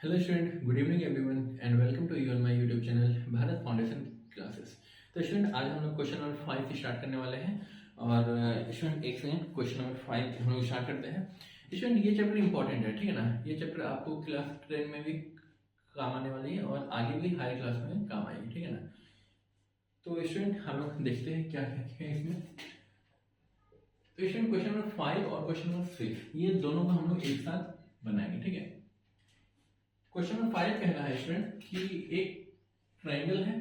Hello student, good evening everyone and welcome to you on my YouTube channel Bharat foundation classes. तो student, आज हम लोग question number 5 से start करने वाले हैं। और स्टूडेंट एक सेकंड, क्वेश्चन नंबर 5 हम लोग स्टार्ट करते हैं। स्टूडेंट, ये चैप्टर इंपॉर्टेंट है, ठीक है ना। ये चैप्टर आपको क्लास 10 में भी काम आने वाली है और आगे भी हाई क्लास में काम आएगी, ठीक है ना। तो स्टूडेंट हम लोग देखते हैं क्या क्या है इसमें। तो स्टूडेंट क्वेश्चन नंबर 5 और क्वेश्चन नंबर 6 ये दोनों को हम लोग एक साथ बनाएंगे, ठीक है। क्वेश्चन नंबर 5 कह रहा है स्टूडेंट कि एक ट्रायंगल है।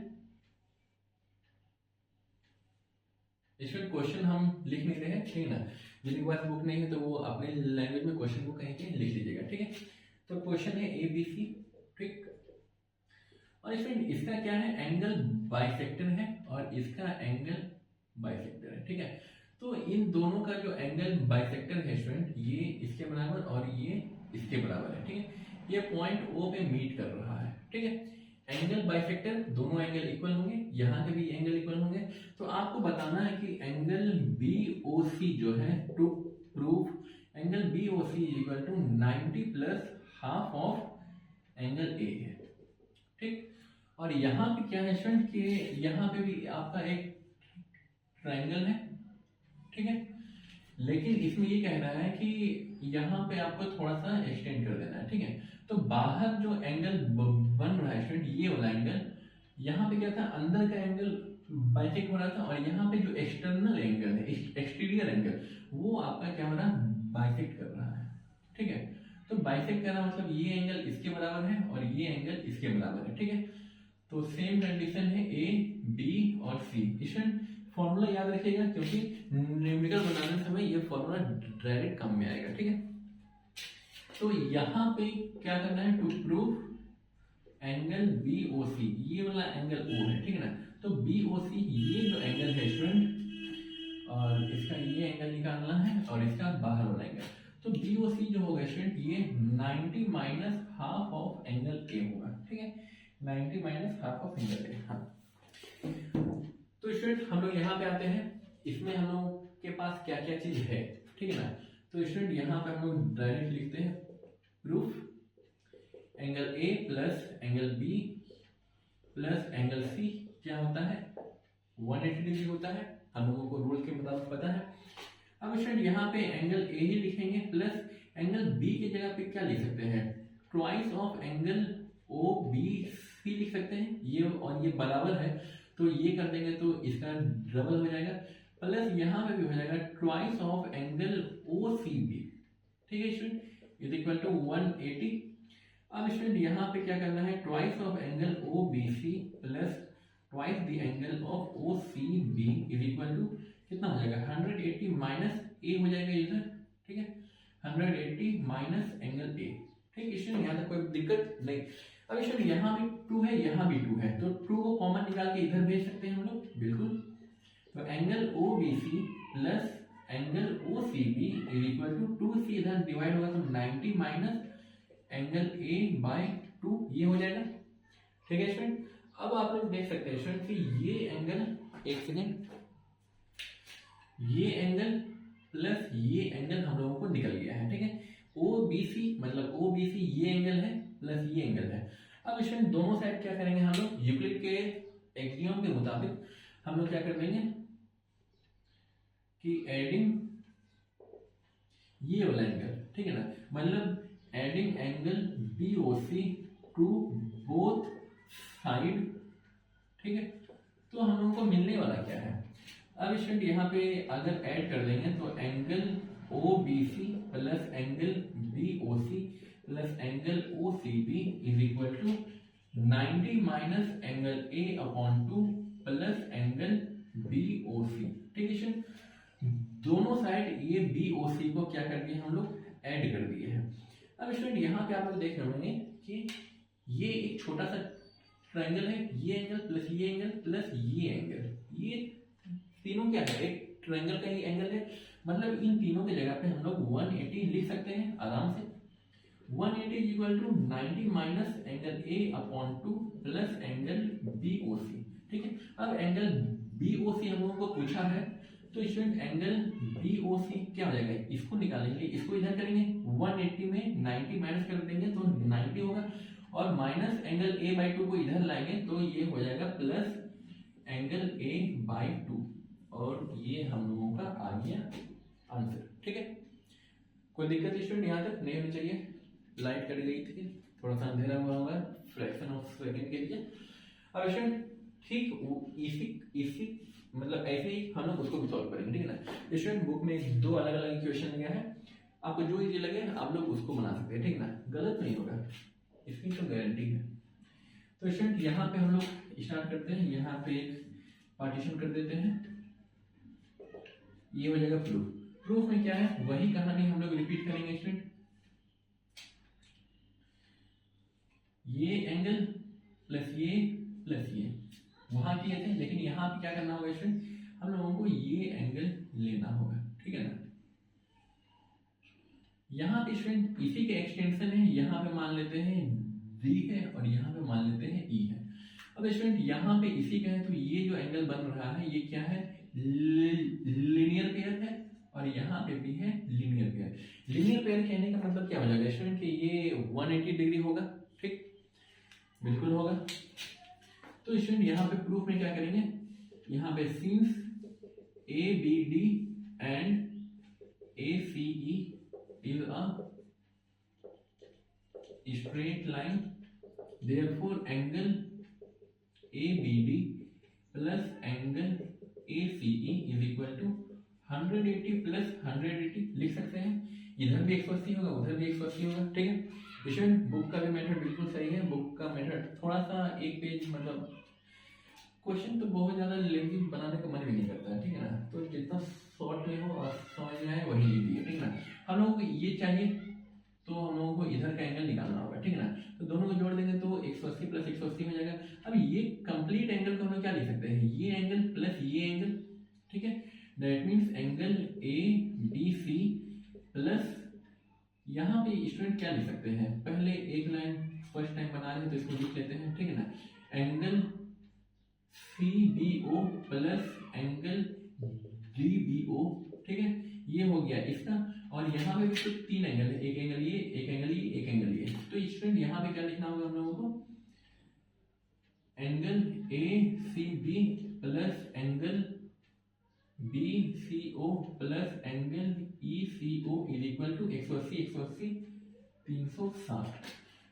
स्टूडेंट क्वेश्चन हम लिख नहीं रहे हैं, ठीक है ना। जिनके पास बुक नहीं है तो वो अपने लैंग्वेज में क्वेश्चन को कहीं पे लिख लीजिएगा, ठीक है। तो क्वेश्चन है ABC, ठीक। और स्टूडेंट इसका क्या है, एंगल बाइसेक्टर है और इसका एंगल बाइसेक्टर है, ठीक है। तो इन दोनों का जो एंगल बाइसेक्टर है स्टूडेंट, ये इसके बराबर और ये इसके बराबर है, ठीक है। ये पॉइंट O पे मीट कर रहा है, ठीक है। एंगल बाइसेक्टर, दोनों एंगल इक्वल होंगे, यहाँ के भी एंगल इक्वल होंगे। तो आपको बताना है कि एंगल BOC जो है, to proof angle BOC is equal to 90 plus half of angle A है, ठीक। और यहाँ पे क्या है स्टूडेंट कि यहाँ पे भी आपका एक ट्रायंगल है, ठीक है। लेकिन इसमें ये कह रहा है कि यहाँ पे आपको थोड़ा सा एक्सटेंड कर देना है, ठीक है। तो बाहर जो एंगल बन रहा है स्टूडेंट, ये वाला एंगल, यहाँ पे क्या था, अंदर का एंगल बाइसेक्ट हो रहा था और यहाँ पे जो एक्सटर्नल एंगल है, एक्सटीरियर एंगल, वो आपका क्या हो रहा है, बाइसेक्ट कर रहा है, ठीक है। तो बाइसेक्ट करना मतलब ये एंगल इसके बराबर है और ये एंगल इसके बराबर है, ठीक है। तो सेम कंडीशन है A, B और C। स्टूडेंट फॉर्मूला याद रखिएगा क्योंकि न्यूमेरिकल बनाने समय ये फॉर्मूला डायरेक्ट काम में आएगा, ठीक है। तो यहाँ पे क्या करना है, टू प्रूव एंगल BOC, ये वाला एंगल O है, ठीक है ना। तो BOC ये जो एंगल है स्टूडेंट, और इसका ये एंगल निकालना है और इसका बाहर वाला एंगल। तो BOC जो होगा स्टूडेंट, ये 90 minus half of angle A होगा, ठीक है। 90 minus half of angle A, हाँ। तो स्टूडेंट हम लोग यहाँ पे आते हैं, इसमें हम लोग के पास क्या क्या चीज है, ठीक है ना। तो स्टूडेंट यहाँ पे हम लोग डायरेक्ट लिखते हैं proof angle A plus angle B plus angle C क्या होता है, 180 डिग्री होता है। हम लोगों को रूल के मुताबिक पता है। अब स्टूडेंट यहाँ पे एंगल A ही लिखेंगे प्लस एंगल B की जगह पे क्या लिख सकते हैं, ट्वाइस ऑफ एंगल OBC लिख सकते हैं। ये और ये बराबर है तो ये कर देंगे तो इसका डबल हो जाएगा, प्लस यहाँ पे भी हो जाएगा ट्वाइस ऑफ एंगल OCB, ठीक है स्टूडेंट, इज इक्वल टू 180। अब स्टूडेंट यहाँ पे क्या करना है, twice of angle OBC plus twice the angle of OCB is equal to कितना हो जाएगा, 180 माइनस A हो जाएगा इधर, ठीक है। 180 माइनस एंगल A, ठीक स्टूडेंट, यहाँ तक कोई दिक्कत नहीं। अब स्टूडेंट यहाँ भी 2 है, यहाँ भी 2 है, तो 2 को कॉमन निकाल के इधर भेज सकते हैं हम लोग, बिल्कुल। तो angle OBC plus angle OCB is equal to 2C इधर डिवाइड होगा तो 90 माइनस एंगल A बाय 2, ये हो जाएगा, ठीक है स्टूडेंट। अब आप लोग देख सकते हैं स्टूडेंट कि ये एंगल, एक सेकेंड, ये एंगल प्लस ये एंगल हम लोगों को निकल गया है, ठीक है। OBC मतलब OBC ये एंगल है प्लस ये एंगल है। अब इसमें दोनों साइड क्या करेंगे हम लोग, यूक्लिड के एक्सियम के मुताबिक हम लोग क्या कर देंगे कि एडिंग ये वाला एंगल, ठीक है ना, मतलब adding angle BOC to both side, ठीक है। तो हम लोगों को मिलने वाला क्या है, अब स्टूडेंट यहाँ पे अगर ऐड कर देंगे तो angle OBC plus angle BOC plus angle OCB is equal to 90 minus angle A upon 2 plus angle BOC, ठीक है स्टूडेंट। दोनों साइड ये BOC को क्या कर दिए हम लोग, ऐड कर दिए हैं। अब स्टूडेंट यहाँ पे आप लोग देख रहे होंगे कि ये एक छोटा सा ट्रायंगल है, ये एंगल प्लस ये एंगल प्लस ये एंगल, ये तीनों क्या है, एक ट्रायंगल का ही एंगल है। मतलब इन तीनों की जगह पे हम लोग 180 लिख सकते हैं आराम से। 180 equal to 90 minus angle A upon 2 plus angle BOC, ठीक है। अब एंगल BOC हम लोगों को पूछा है तो स्टूडेंट एंगल BOC क्या हो जाएगा, इसको निकालने के लिए इसको इधर करेंगे, 180 में 90 माइनस कर देंगे तो 90 होगा, और माइनस एंगल A/2 को इधर लाएंगे तो ये हो जाएगा प्लस एंगल A/2, और ये हम लोगों का आ गया आंसर। ठीक है, कोई दिक्कत स्टूडेंट यहाँ तक नहीं होनी चाहिए। लाइट कट गई थी, थोड़ा सा अंधेरा हुआ होगा फ्रैक्शन ऑफ सेकंड के लिए। अब स्टूडेंट ठीक इसी मतलब ऐसे ही हम लोग उसको भी सॉल्व करेंगे। ठीक है ना स्टूडेंट, बुक में 2 अलग अलग इक्वेशन दिया है, आपको जो इजी लगे आप लोग उसको बना सकते हैं। ठीक है ना, गलत नहीं होगा, इसकी तो गारंटी है। तो स्टूडेंट यहाँ पे हम लोग स्टार्ट करते हैं, यहाँ पे एक पार्टीशन कर देते हैं, ये हो जाएगा प्रूफ। प्रूफ में क्या है, वही कहानी हम लोग रिपीट करेंगे स्टूडेंट। ये एंगल प्लस ये वहां किए थे, लेकिन यहाँ पे क्या करना होगा स्टूडेंट, हम लोगों को ये एंगल लेना होगा। ठीक है ना, यहाँ पे स्टूडेंट इसी के एक्सटेंशन है, यहाँ पे मान लेते हैं D है और यहाँ पे मान लेते हैं E है। अब स्टूडेंट यहाँ पे इसी का है, तो ये जो एंगल बन रहा है ये क्या है, लीनियर पेयर है, और यहाँ पे भी है लीनियर पेयर। लीनियर पेयर कहने का मतलब क्या हो जाएगा स्टूडेंट कि ये 180 डिग्री होगा। ठीक, बिल्कुल होगा। तो स्टूडेंट यहाँ पे प्रूफ में क्या करेंगे, यहाँ पे since ABD and ACE is a straight line, therefore angle ABD plus angle ACE is equal to 180 plus 180 लिख सकते हैं। इधर भी 180 होगा, उधर भी 180 होगा। ठीक है स्टूडेंट, बुक का भी मेथड बिल्कुल सही है। बुक का मेथड थोड़ा सा एक पेज मतलब क्वेश्चन तो बहुत ज्यादा लेंथी बनाने का मन भी नहीं करता है। ठीक है ना, तो जितना शॉर्ट में हो और समझ में आए वही लीजिए। ठीक है ना, हम लोगों को ये चाहिए तो हम लोगों को इधर का एंगल निकालना होगा। ठीक है ना, तो दोनों को जोड़ देंगे तो 180 प्लस 180 हो जाएगा। अब ये कंप्लीट एंगल को हम लोग क्या लिख सकते हैं, ये एंगल प्लस ये एंगल। ठीक है, that means angle ABC plus यहाँ पे स्टूडेंट क्या लिख सकते हैं, पहले एक लाइन फर्स्ट टाइम बना रहे हैं तो इसको लिख लेते हैं। ठीक है ना, angle CBO plus angle DBO। ठीक है, ये हो गया इसका, और यहाँ पे भी तो 3 एंगल है, एक एंगल ये, एक एंगल ये, एक एंगल ये। तो स्टूडेंट यहाँ पे क्या लिखना होगा हम लोगों को, angle ACB plus angle BCO plus angle ECO is equal to 180 180 360।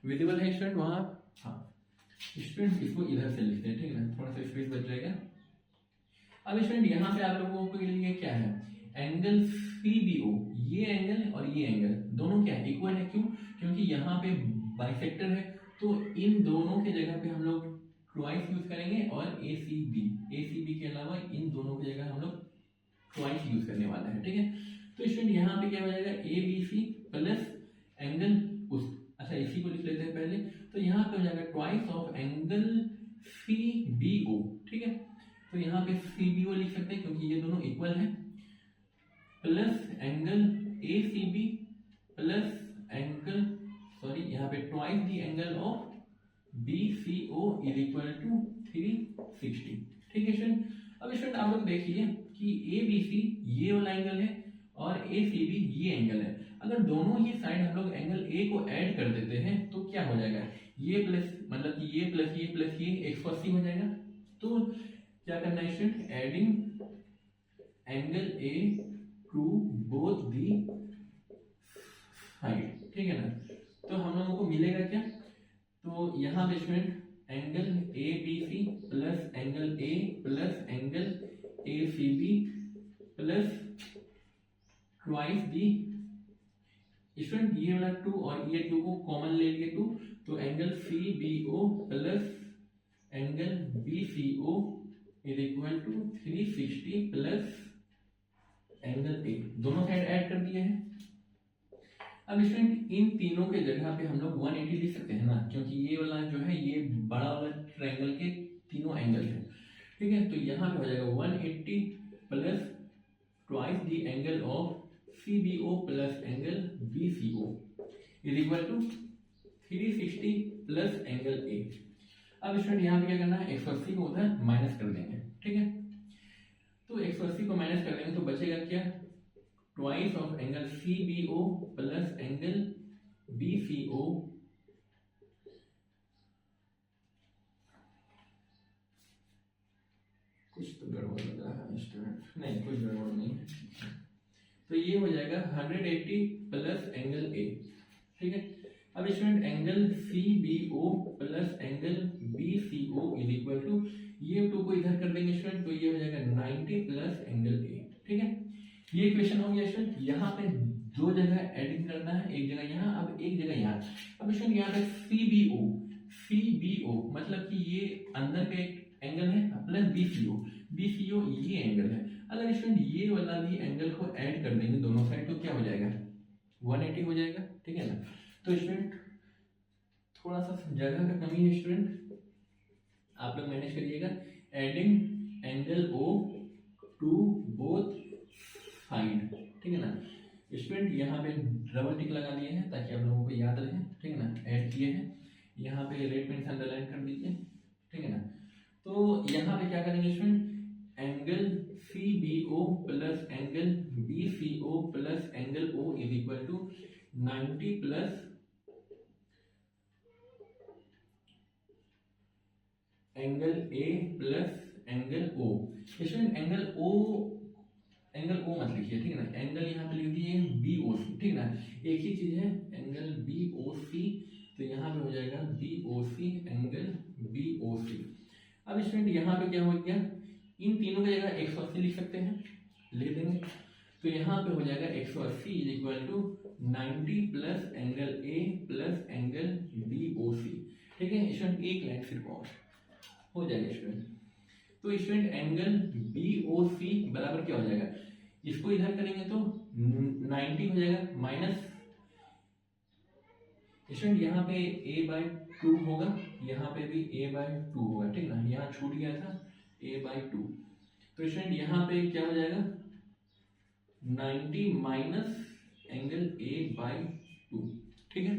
Visible है स्टूडेंट वहां? हाँ स्टूडेंट, इसको इधर से लिखते हैं। ठीक है ना, थोड़ा सा स्पेस बच जाएगा। अब स्टूडेंट यहाँ पे आप लोगों के लिए क्या है, एंगल CBO, ये एंगल और ये एंगल दोनों क्या है, इक्वल है। क्यों? क्योंकि यहाँ पे बाइसेक्टर है, तो इन दोनों के जगह पे हम लोग ट्वाइस यूज करेंगे, और ACB के अलावा इन दोनों की जगह हम लोग ट्वाइस यूज करने वाले हैं। ठीक है, तो स्टूडेंट यहाँ पे क्या हो जाएगा, ABC प्लस एंगल उस, अच्छा इसी को लिख लेते हैं पहले, तो यहाँ पे हो जाएगा ट्वाइस ऑफ एंगल CBO। ठीक है, तो यहाँ पे CBO लिख सकते हैं क्योंकि ये दोनों इक्वल है, plus angle ACB plus angle यहाँ पे twice the angle of BCO is equal to 360। ठीक है स्टूडेंट, अब स्टूडेंट आप लोग देखिए कि ABC ये वाला एंगल है और ACB ये एंगल है। अगर दोनों ही साइड हम लोग एंगल A को ऐड कर देते हैं तो क्या हो जाएगा, ये प्लस मतलब कि ये प्लस ये प्लस ये 180 हो जाएगा। तो क्या करना है student, adding angle A to both the side. ठीक है ना, तो हम लोगों को मिलेगा क्या, तो यहाँ पे student angle ABC plus angle A plus angle ACB plus twice the, student ये वाला 2 और ये 2 को कॉमन ले लिए 2, तो angle CBO plus angle BCO is equal to 360 plus angle A, दोनों साइड ऐड कर दिए हैं। अब स्टूडेंट इन तीनों के जगह पे हम लोग 180 लिख सकते हैं ना, क्योंकि ये वाला जो है ये बड़ा वाला ट्रायंगल के तीनों एंगल है। ठीक है, तो यहाँ पे हो जाएगा 180 plus twice the angle of CBO plus angle BCO is equal to 360 plus angle A। अब स्टूडेंट यहाँ पे क्या करना है, 180 को उधर माइनस कर देंगे। ठीक है, तो 180 को माइनस कर देंगे तो बचेगा क्या, twice of angle CBO plus angle BCO कुछ तो गड़बड़ लग रहा है स्टूडेंट, नहीं कुछ गड़बड़ नहीं है। तो ये हो जाएगा 180 प्लस एंगल A, ठीक है। अब student angle CBO plus angle BCO is equal to, ये टू को इधर कर देंगे स्टूडेंट तो ये हो जाएगा 90 प्लस एंगल A, ठीक है। ये इक्वेशन हो गया स्टूडेंट। यहाँ पे दो जगह एडिंग करना है, एक जगह यहाँ, अब एक जगह यहाँ। अब स्टूडेंट यहाँ पे CBO मतलब कि ये अंदर का एक एंगल है प्लस BCO ये एंगल है। अगर स्टूडेंट ये वाला भी एंगल को ऐड कर देंगे दोनों साइड तो क्या हो जाएगा, 180 हो जाएगा, ठीक है ना। तो स्टूडेंट थोड़ा सा जगह का कमी है स्टूडेंट, आप लोग मैनेज करिएगा। Adding angle O to both side, ठीक है ना। स्टूडेंट यहाँ पे डबल टिक लगा दिए हैं ताकि आप लोगों को याद रहे, ठीक है ना। ऐड किए हैं, यहाँ पे रेड पेन से अंडरलाइन कर दीजिए, ठीक है ना। तो यहाँ पे क्या करेंगे student, angle CBO plus angle BCO plus angle O is equal to 90 plus angle A plus angle O। Student angle O मत लिखिए, ठीक है ना। एंगल यहाँ पे लिख दिए BOC, ठीक है ना। एक ही चीज है, एंगल BOC, तो यहाँ पे हो जाएगा BOC एंगल BOC। अब स्टूडेंट यहाँ पे क्या हो गया, इन तीनों की जगह 180 लिख सकते हैं, ले देंगे तो यहाँ पे हो जाएगा 180 is equal to 90 plus angle A plus angle BOC, ठीक है स्टूडेंट। एक लाइन सिर्फ और हो जाएगा स्टूडेंट। तो स्टूडेंट एंगल BOC बराबर क्या हो जाएगा, इसको इधर करेंगे तो 90 हो जाएगा माइनस स्टूडेंट यहाँ पे A/2 होगा, यहाँ पे भी A/2 होगा, ठीक ना। यहाँ छूट गया था A/2, तो स्टूडेंट यहाँ पे क्या हो जाएगा 90 माइनस एंगल A/2, ठीक है।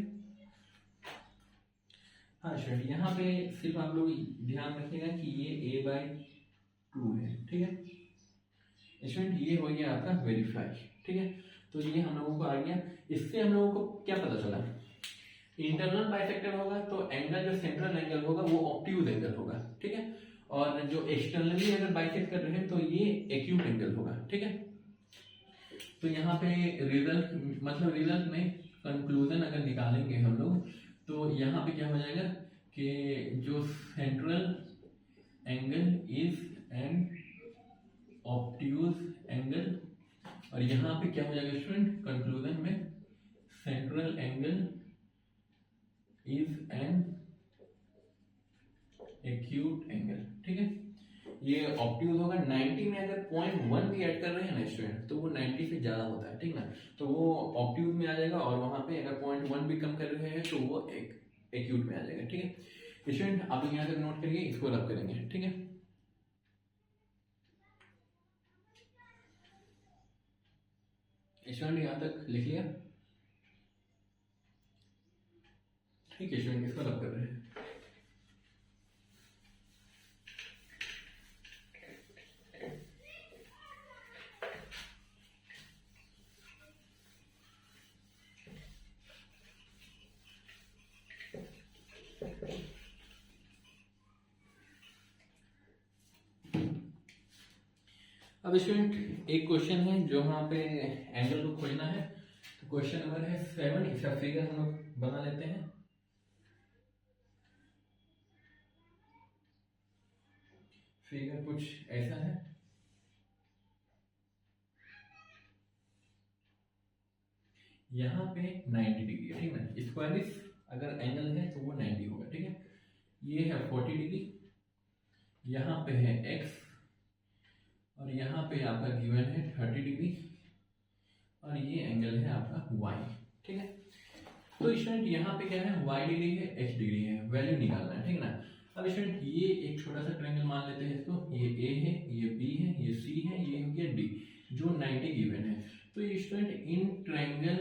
हाँ स्टूडेंट यहाँ पे सिर्फ आप लोग ध्यान रखिएगा कि ये A/2 है, ठीक है स्टूडेंट। ये हो गया आपका वेरीफाई, ठीक है। तो ये हम लोगों को आ गया। इससे हम लोगों को क्या पता चला, इंटरनल बाइसेक्टर होगा तो एंगल जो सेंट्रल एंगल होगा वो ऑब्ट्यूज एंगल होगा, ठीक है। और जो एक्सटर्नली अगर बाइसेक्ट कर रहे हैं तो ये एक्यूट एंगल होगा, ठीक है। तो यहाँ पे रिजल्ट में कंक्लूजन अगर निकालेंगे हम लोग तो यहाँ पे क्या हो जाएगा कि जो central angle is an obtuse angle, और यहाँ पे क्या हो जाएगा स्टूडेंट कंक्लूजन में central angle is an acute angle, ठीक है। ये ऑब्ट्यूज होगा। 90 में अगर 0.1 भी ऐड कर रहे हैं ना स्टूडेंट तो वो 90 से ज्यादा होता है, ठीक ना। तो वो ऑब्ट्यूज में आ जाएगा, और वहां पे अगर 0.1 भी कम कर रहे हैं तो वो एक्यूट में आ जाएगा, ठीक है स्टूडेंट। आप यहाँ तक नोट करिए, इसको रब करेंगे, ठीक है। स्टूडेंट यहाँ तक लिख लिया, ठीक है स्टूडेंट। इसको रब कर रहे हैं। अब स्टूडेंट एक क्वेश्चन है जो यहाँ पे एंगल को खोजना है। तो क्वेश्चन नंबर है 7, इसका फिगर हम लोग बना लेते हैं। फिगर कुछ ऐसा है, यहाँ पे 90 डिग्री है, ठीक है। स्क्वायर अगर एंगल है तो वो 90 होगा, ठीक है। ये है 40 डिग्री, यहाँ पे है x, और यहाँ पे आपका गिवन है 30 डिग्री, और ये एंगल है आपका y, ठीक है। तो स्टूडेंट यहाँ पे क्या है, y डिग्री है, x डिग्री है, वैल्यू निकालना है, ठीक है ना। अब स्टूडेंट ये एक छोटा सा ट्रायंगल मान लेते हैं इसको, ये a है, ये b है, ये c है, ये हो गया d, जो 90 गिवन है। तो ये स्टूडेंट इन ट्रायंगल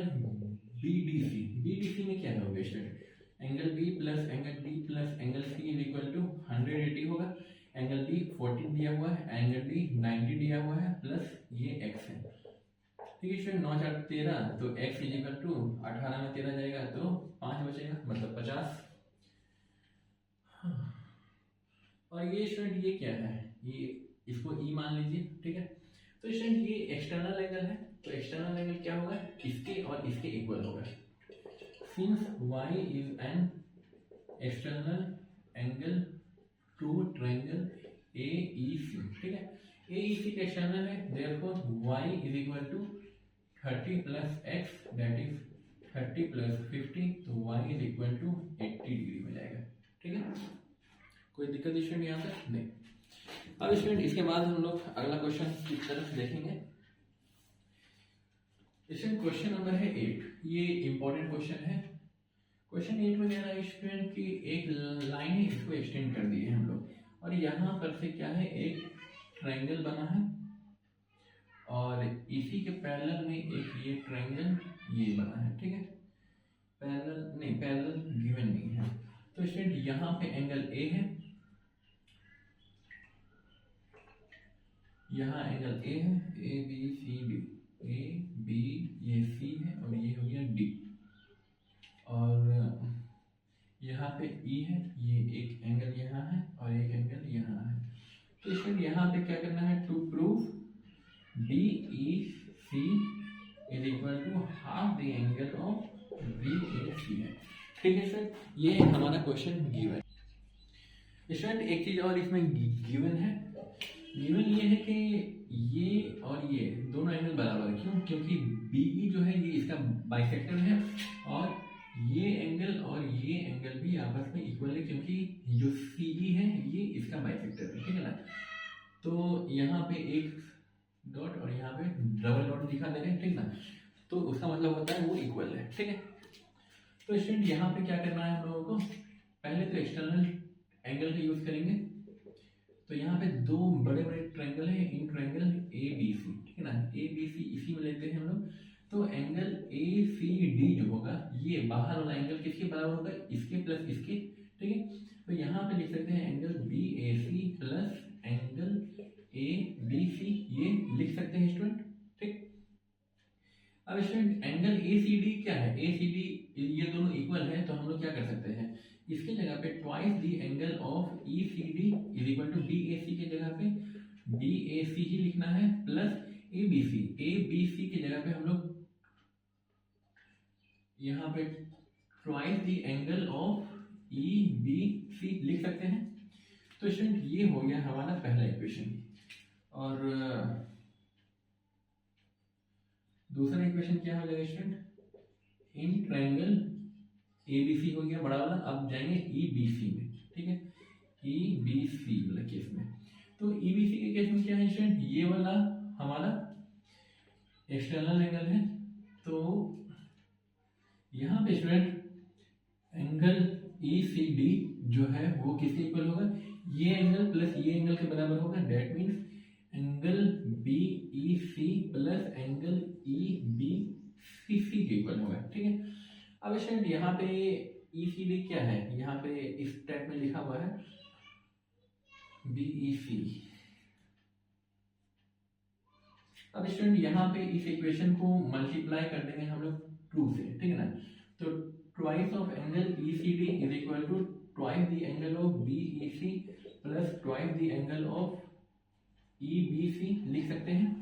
BDC में क्या होगा student, angle B plus angle D plus angle C is equal to 180 होगा। एंगल बी 14 दिया हुआ है, एंगल डी 90 दिया हुआ है, प्लस ये एक्स है। ठीक है स्टूडेंट, 9 4 13, तो x इजिकल टू 18 में 13 जाएगा तो 5 बचेगा, मतलब 50। और ये स्टूडेंट ये क्या है, ये इसको e मान लीजिए। ठीक है, तो स्टूडेंट ये एक्सटर्नल एंगल है, तो एक्सटर्नल एंगल क्या होगा, इसके और इसके इक्वल होगा। Since y is an external angle to triangle AEC। ठीक है, AEC का एक्सटर्नल है, therefore y is equal to 30 प्लस x, दैट इज 30 प्लस 50, तो y is equal to 80 degree हो जाएगा। ठीक है, कोई दिक्कत स्टूडेंट यहाँ तक नहीं। अब स्टूडेंट इसके बाद हम लोग अगला क्वेश्चन की तरफ देखेंगे। स्टूडेंट क्वेश्चन नंबर है 8, ये इंपॉर्टेंट क्वेश्चन है। क्वेश्चन 8 में कह रहा है स्टूडेंट की एक लाइन है, इसको एक्सटेंड कर दिए हम लोग, और यहाँ पर से क्या है, एक ट्रायंगल बना है, और इसी के पैरेलल में एक ये ट्रायंगल ये बना है। ठीक है, पैरेलल नहीं, पैरेलल गिवन नहीं है, तो स्टूडेंट यहाँ पे एंगल A है, यहाँ एंगल A है, ABCD, AB ये C है और ये हो गया D, और यहाँ पे E है, ये एक एंगल यहाँ है और एक एंगल यहाँ है। तो स्टूडेंट यहाँ पे क्या करना है, to prove DEC is equal to half the angle of BAC है। ठीक है स्टूडेंट, ये हमारा क्वेश्चन गिवन। स्टूडेंट एक चीज और इसमें गिवन है, गिवन ये है कि ये और ये दोनों एंगल बराबर है। क्यों? क्योंकि BE जो है ये इसका बाइसेक्टर है, और ये एंगल और ये एंगल भी आपस में इक्वल है, क्योंकि जो CE है ये इसका बाइसेक्टर है। ठीक है ना, तो यहाँ पे एक डॉट और यहाँ पे डबल डॉट दिखा दे रहे हैं। ठीक ना, तो उसका मतलब होता है वो इक्वल है। ठीक है, तो स्टूडेंट यहाँ पे क्या करना है हम लोगों को, पहले तो एक्सटर्नल एंगल का यूज करेंगे। तो यहाँ पे दो बड़े बड़े ट्रायंगल है, इन ट्रायंगल ABC। ठीक है ना, ABC इसी में लेते हैं हम लोग। तो एंगल ACD जो होगा, ये बाहर वाला एंगल किसके बराबर होगा, इसके प्लस इसके। ठीक है, तो यहाँ पे लिख सकते हैं angle BAC plus angle ABC, ये लिख सकते हैं स्टूडेंट। ठीक, अब स्टूडेंट एंगल ACD क्या है, ACD ये दोनों इक्वल है, तो हम लोग क्या कर सकते हैं, इसके जगह पे twice the angle of ECD is equal to BAC के जगह पे BAC ही लिखना है, प्लस ABC के जगह पे हम लोग यहाँ पे twice the angle of EBC लिख सकते हैं। तो स्टूडेंट ये हो गया हमारा पहला इक्वेशन, और दूसरा इक्वेशन क्या हो जाएगा स्टूडेंट, इन ट्रायंगल ABC हो गया बड़ा वाला, अब जाएंगे EBC में। ठीक है, EBC वाला केस में, तो EBC के केस में क्या है स्टूडेंट, ये वाला हमारा एक्सटर्नल एंगल है। तो यहाँ पे स्टूडेंट एंगल ECD जो है वो किसके इक्वल होगा, ये एंगल प्लस ये एंगल के बराबर होगा, that means angle BEC plus angle EBCC के इक्वल होगा। ठीक है, अब स्टूडेंट यहाँ पे ECD क्या है, यहाँ पे इस टाइप में लिखा हुआ है BEC। अब स्टूडेंट यहाँ पे इस इक्वेशन को मल्टीप्लाई कर देंगे हम लोग 2 से। ठीक है ना, तो twice of angle ECD is equal to twice the angle of BEC plus twice the angle of EBC लिख सकते हैं।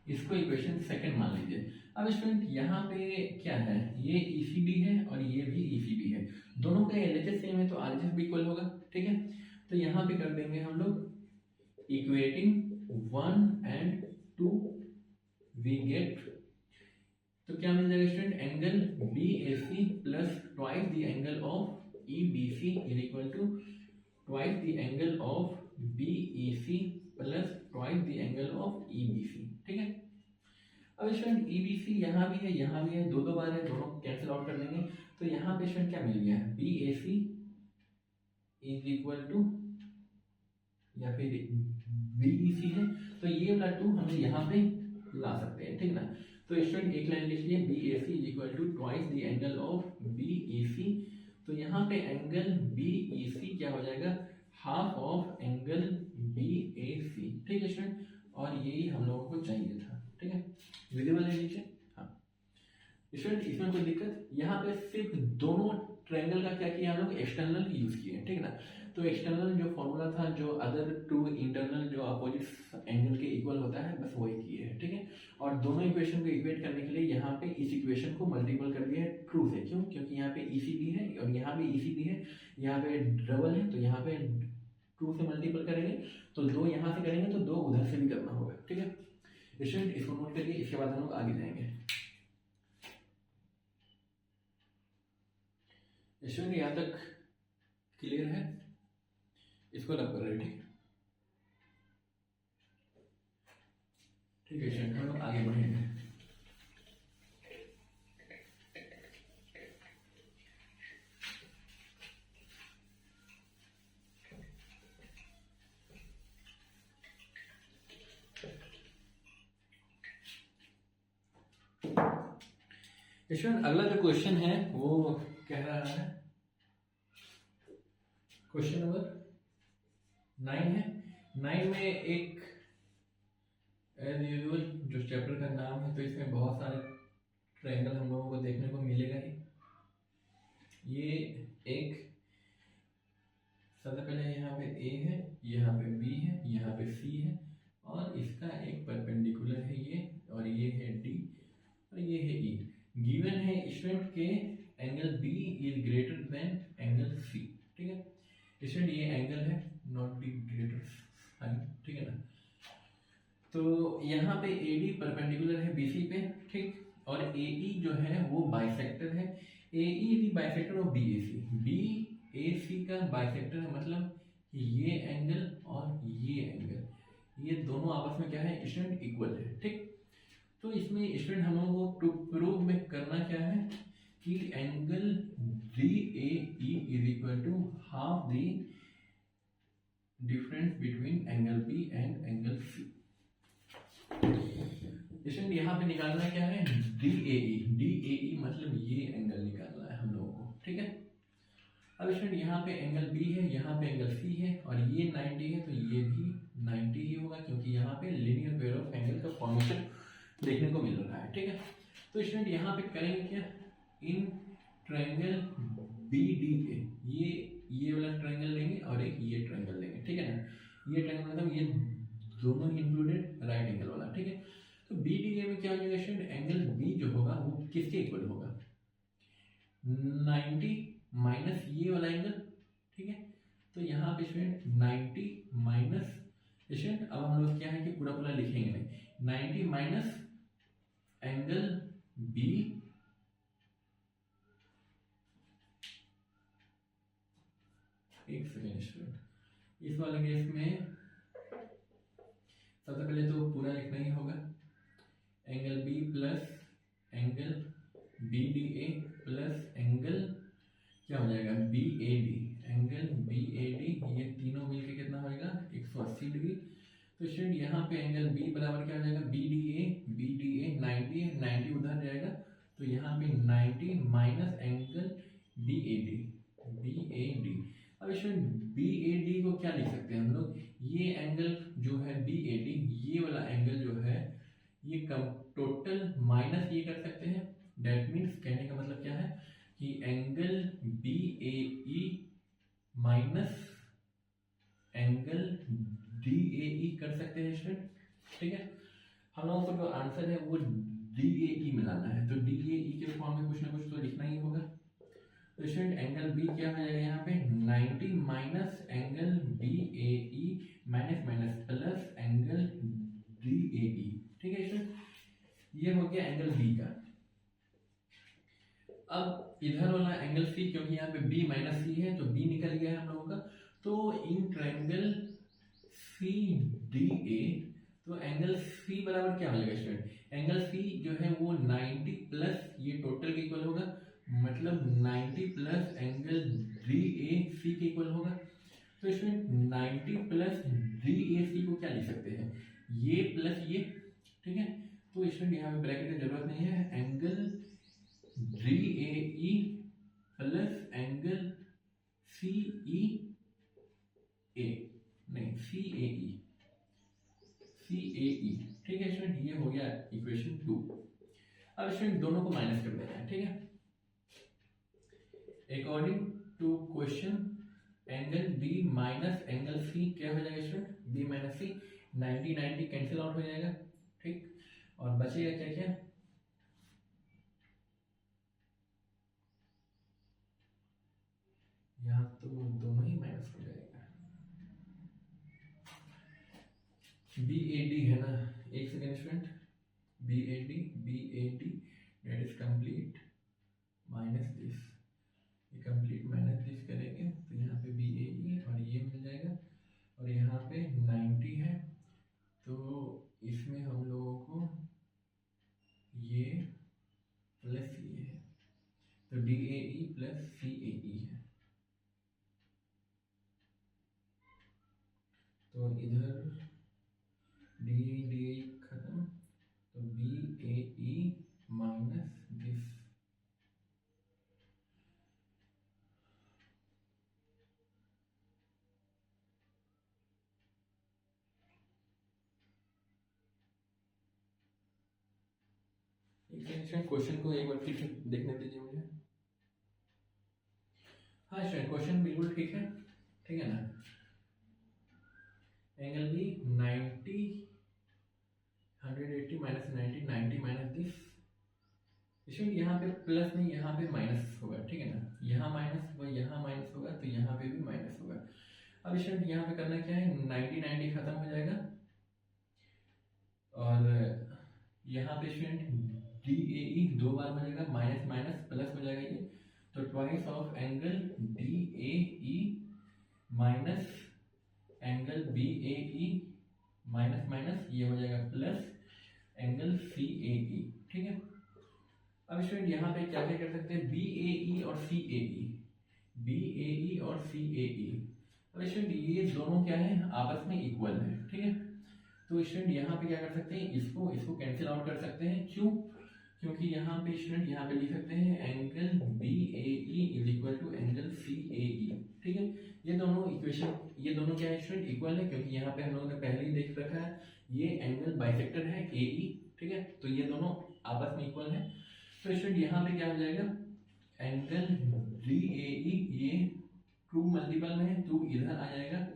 इसको इक्वेशन सेकंड मान लीजिए। अब स्टूडेंट यहाँ पे क्या है, ये ECD है और ये भी ECD है, दोनों का LHS सेम है, तो RHS भी इक्वल होगा। ठीक है, तो यहाँ पे कर देंगे हम लोग इक्वेटिंग 1 and 2 वी गेट, तो क्या मिल जाएगा student, angle BAC plus twice the angle of EBC is equal to twice the angle of BEC plus twice the angle of EBC। ठीक है, अब स्टूडेंट EBC यहाँ भी है, यहाँ भी है, दो दो बार है, दोनों कैंसिल आउट कर लेंगे। तो यहाँ पे स्टूडेंट क्या मिल गया है, BAC इज इक्वल टू, या फिर BEC है, तो ये वाला 2 हम यहाँ पे ला सकते हैं। ठीक ना, तो स्टूडेंट एक लाइन लिख लिए, BAC is equal to twice the angle of BEC, तो यहाँ पे एंगल BEC क्या हो जाएगा, half of angle B A C, ठीक है स्टूडेंट, और यही हम लोगों को चाहिए था, ठीक है, विजिबल है नीचे। हाँ स्टूडेंट, इसमें कोई दिक्कत, यहाँ पे सिर्फ दोनों ट्रायंगल का क्या किया हम लोग, एक्सटर्नल यूज किए, ठीक है ना। तो एक्सटर्नल जो फॉर्मूला था, जो अदर टू इंटरनल जो अपोजिट एंगल के इक्वल होता है, बस वही किए हैं, ठीक है। और दोनों इक्वेशन को इक्वेट करने के लिए यहाँ पे इस इक्वेशन को मल्टीपल कर दिया है ट्रू से, क्यों, क्योंकि यहाँ पे EC भी है और यहाँ पे EC भी है, यहाँ पे डबल है, तो यहाँ पे ट्रू से मल्टीपल करेंगे, तो 2 यहाँ से करेंगे तो 2 उधर से भी करना होगा, ठीक है स्टूडेंट। इसको नोट करिए, इसके बाद हम लोग आगे जाएंगे। स्टूडेंट यहाँ तक क्लियर है, इसको रब कर रहे हैं, ठीक है स्टूडेंट, हम लोग आगे बढ़ेंगे। स्टूडेंट अगला जो क्वेश्चन है वो कह रहा है, क्वेश्चन नंबर 9 है। 9 में एक एज यूजुअल जो चैप्टर का नाम है, तो इसमें बहुत सारे ट्रायंगल हम लोगों को देखने को मिलेगा ही। ये एक सबसे पहले यहाँ पे A है, यहाँ पे B है, यहाँ पे C है, और इसका एक परपेंडिकुलर है ये, और ये है D, और ये है E। गिवन है स्टूडेंट के angle B is greater than angle C, ठीक है स्टूडेंट, ये एंगल है, नॉट बी ग्रेटर साइन, ठीक है ना। तो यहाँ पे AD परपेंडिकुलर है BC पे, ठीक, और AE जो है वो बाइसेक्टर है। AE is bisector of BAC, BAC का बाइसेक्टर है, मतलब ये एंगल और ये एंगल, ये दोनों आपस में क्या है स्टूडेंट, इक्वल है, ठीक। तो इसमें स्टूडेंट हम लोगों को टू प्रूव में करना क्या है कि angle DAE is equal to half the difference between angle B and angle C। Student यहाँ पे निकालना क्या है, DAE मतलब ये एंगल निकालना है हम लोगों को, ठीक है। अब स्टूडेंट यहाँ पे एंगल B है, यहाँ पे एंगल C है, और ये 90 है, तो ये भी 90 ही होगा, क्योंकि यहाँ पे लीनियर पेयर ऑफ एंगल का फॉर्मेशन देखने को मिल रहा है, ठीक है। तो स्टूडेंट यहाँ पे करेंगे क्या, इन ट्रायंगल BDA, ये वाला ट्रायंगल लेंगे और एक ये ट्रायंगल लेंगे, ठीक है ना। ये ट्रायंगल मतलब ये दोनों इंक्लूडेड राइट एंगल वाला, ठीक है। तो BDA में क्या हो जाएगा स्टूडेंट, एंगल B जो होगा वो किसके इक्वल होगा, 90 माइनस ये वाला एंगल, ठीक है। तो यहाँ पे स्टूडेंट 90 माइनस, स्टूडेंट अब हम लोग क्या है कि पूरा पूरा लिखेंगे नहीं, 90 माइनस एंगल B एक सेकेंड स्टूडेंट, इस वाले केस में सबसे पहले तो पूरा लिखना ही होगा, angle B plus angle BDA plus angle क्या हो जाएगा BAD, एंगल BAD, ये तीनों मिलके कितना होगा 180 डिग्री। तो स्टूडेंट यहाँ पे एंगल B बराबर क्या हो जाएगा BDA 90 है, 90 उधर जाएगा, तो यहाँ पे 90 माइनस एंगल BAD। अब स्टूडेंट BAD को क्या लिख सकते हैं हम लोग, ये एंगल जो है BAD, ये वाला एंगल जो है ये कम टोटल माइनस ये कर सकते हैं। डेट मीन्स कहने का मतलब क्या है कि angle BAE minus angle DAE कर सकते हैं स्टूडेंट, ठीक है। हम लोगों को जो आंसर है वो DAE मिलाना है, तो DAE के फॉर्म में कुछ ना कुछ तो लिखना ही होगा। तो स्टूडेंट एंगल B क्या हो जाएगा यहाँ पे 90 minus angle BAE minus minus plus angle DAE, ठीक है स्टूडेंट, ये हो गया एंगल B का। अब इधर वाला एंगल C, क्योंकि यहाँ पे B माइनस C है तो B निकल गया है हम लोगों का। तो इन ट्रायंगल CDA, तो एंगल C बराबर क्या हो जाएगा स्टूडेंट, एंगल C जो है वो 90 प्लस ये टोटल के इक्वल होगा, मतलब 90 प्लस एंगल DAC के इक्वल होगा। तो स्टूडेंट 90 प्लस DAC को क्या लिख सकते हैं, ये प्लस ये, ठीक है। तो स्टूडेंट यहाँ पे ब्रैकेट की जरूरत नहीं है, angle DAE plus angle CEA ये हो गया इक्वेशन 2। अब स्टूडेंट दोनों को माइनस कर देना है, ठीक है। According to question angle B minus angle C क्या हो जाएगा student, B minus C, 90 90 cancel out हो जाएगा, ठीक। और बचेगा क्या क्या, यहाँ तो दोनों ही माइनस हो जाएगा। बी ए डी है ना, एक second student, B A D that is complete minus this, ये कंप्लीट माइनस दिस करेंगे तो यहाँ पे बी ए ई और ये मिल जाएगा, और यहाँ पे 90 है तो इसमें हम लोगों को ये प्लस ये है, तो D A E plus C A E है, तो इधर डी खत्म, तो B A E minus this, question को एक बार फिर से देखने दीजिए मुझे। हाँ स्टूडेंट क्वेश्चन बिल्कुल ठीक है, ठीक है ना। Angle B 90 180 minus 90 90 minus this, student यहाँ पे प्लस नहीं यहाँ पे माइनस होगा, ठीक है ना। यहाँ माइनस होगा, यहाँ माइनस होगा, तो यहाँ पे भी माइनस होगा। अब स्टूडेंट यहाँ पे करना क्या है, 90 90 खत्म हो जाएगा, और यहाँ पे स्टूडेंट डी ए ई 2 बार हो जाएगा, माइनस माइनस प्लस हो जाएगा ये, तो twice of angle D A E minus angle B A E minus minus ये हो जाएगा plus angle C A E, ठीक है। अब स्टूडेंट यहाँ पे क्या क्या कर सकते हैं, बी ए ई और सी ए ई, बी ए ई और सी ए ई। अब स्टूडेंट ये दोनों क्या है, आपस में इक्वल है, ठीक है। तो स्टूडेंट यहाँ पे क्या कर सकते हैं, इसको कैंसिल आउट कर सकते हैं, क्यों, क्योंकि यहाँ पे स्टूडेंट यहाँ पे लिख सकते हैं angle B A E is equal to angle C A E, ठीक है। ये दोनों इक्वेशन, ये दोनों क्या है स्टूडेंट, इक्वल है, क्योंकि यहाँ पे हम लोगों ने पहले ही देख रखा है ये एंगल बाइसेक्टर है ए ई, ठीक है। तो ये दोनों आपस में इक्वल है, तो स्टूडेंट यहाँ पे क्या हो जाएगा, एंगल डी ए ई ये 2 मल्टीपल में है, 2 इधर आ जाएगा,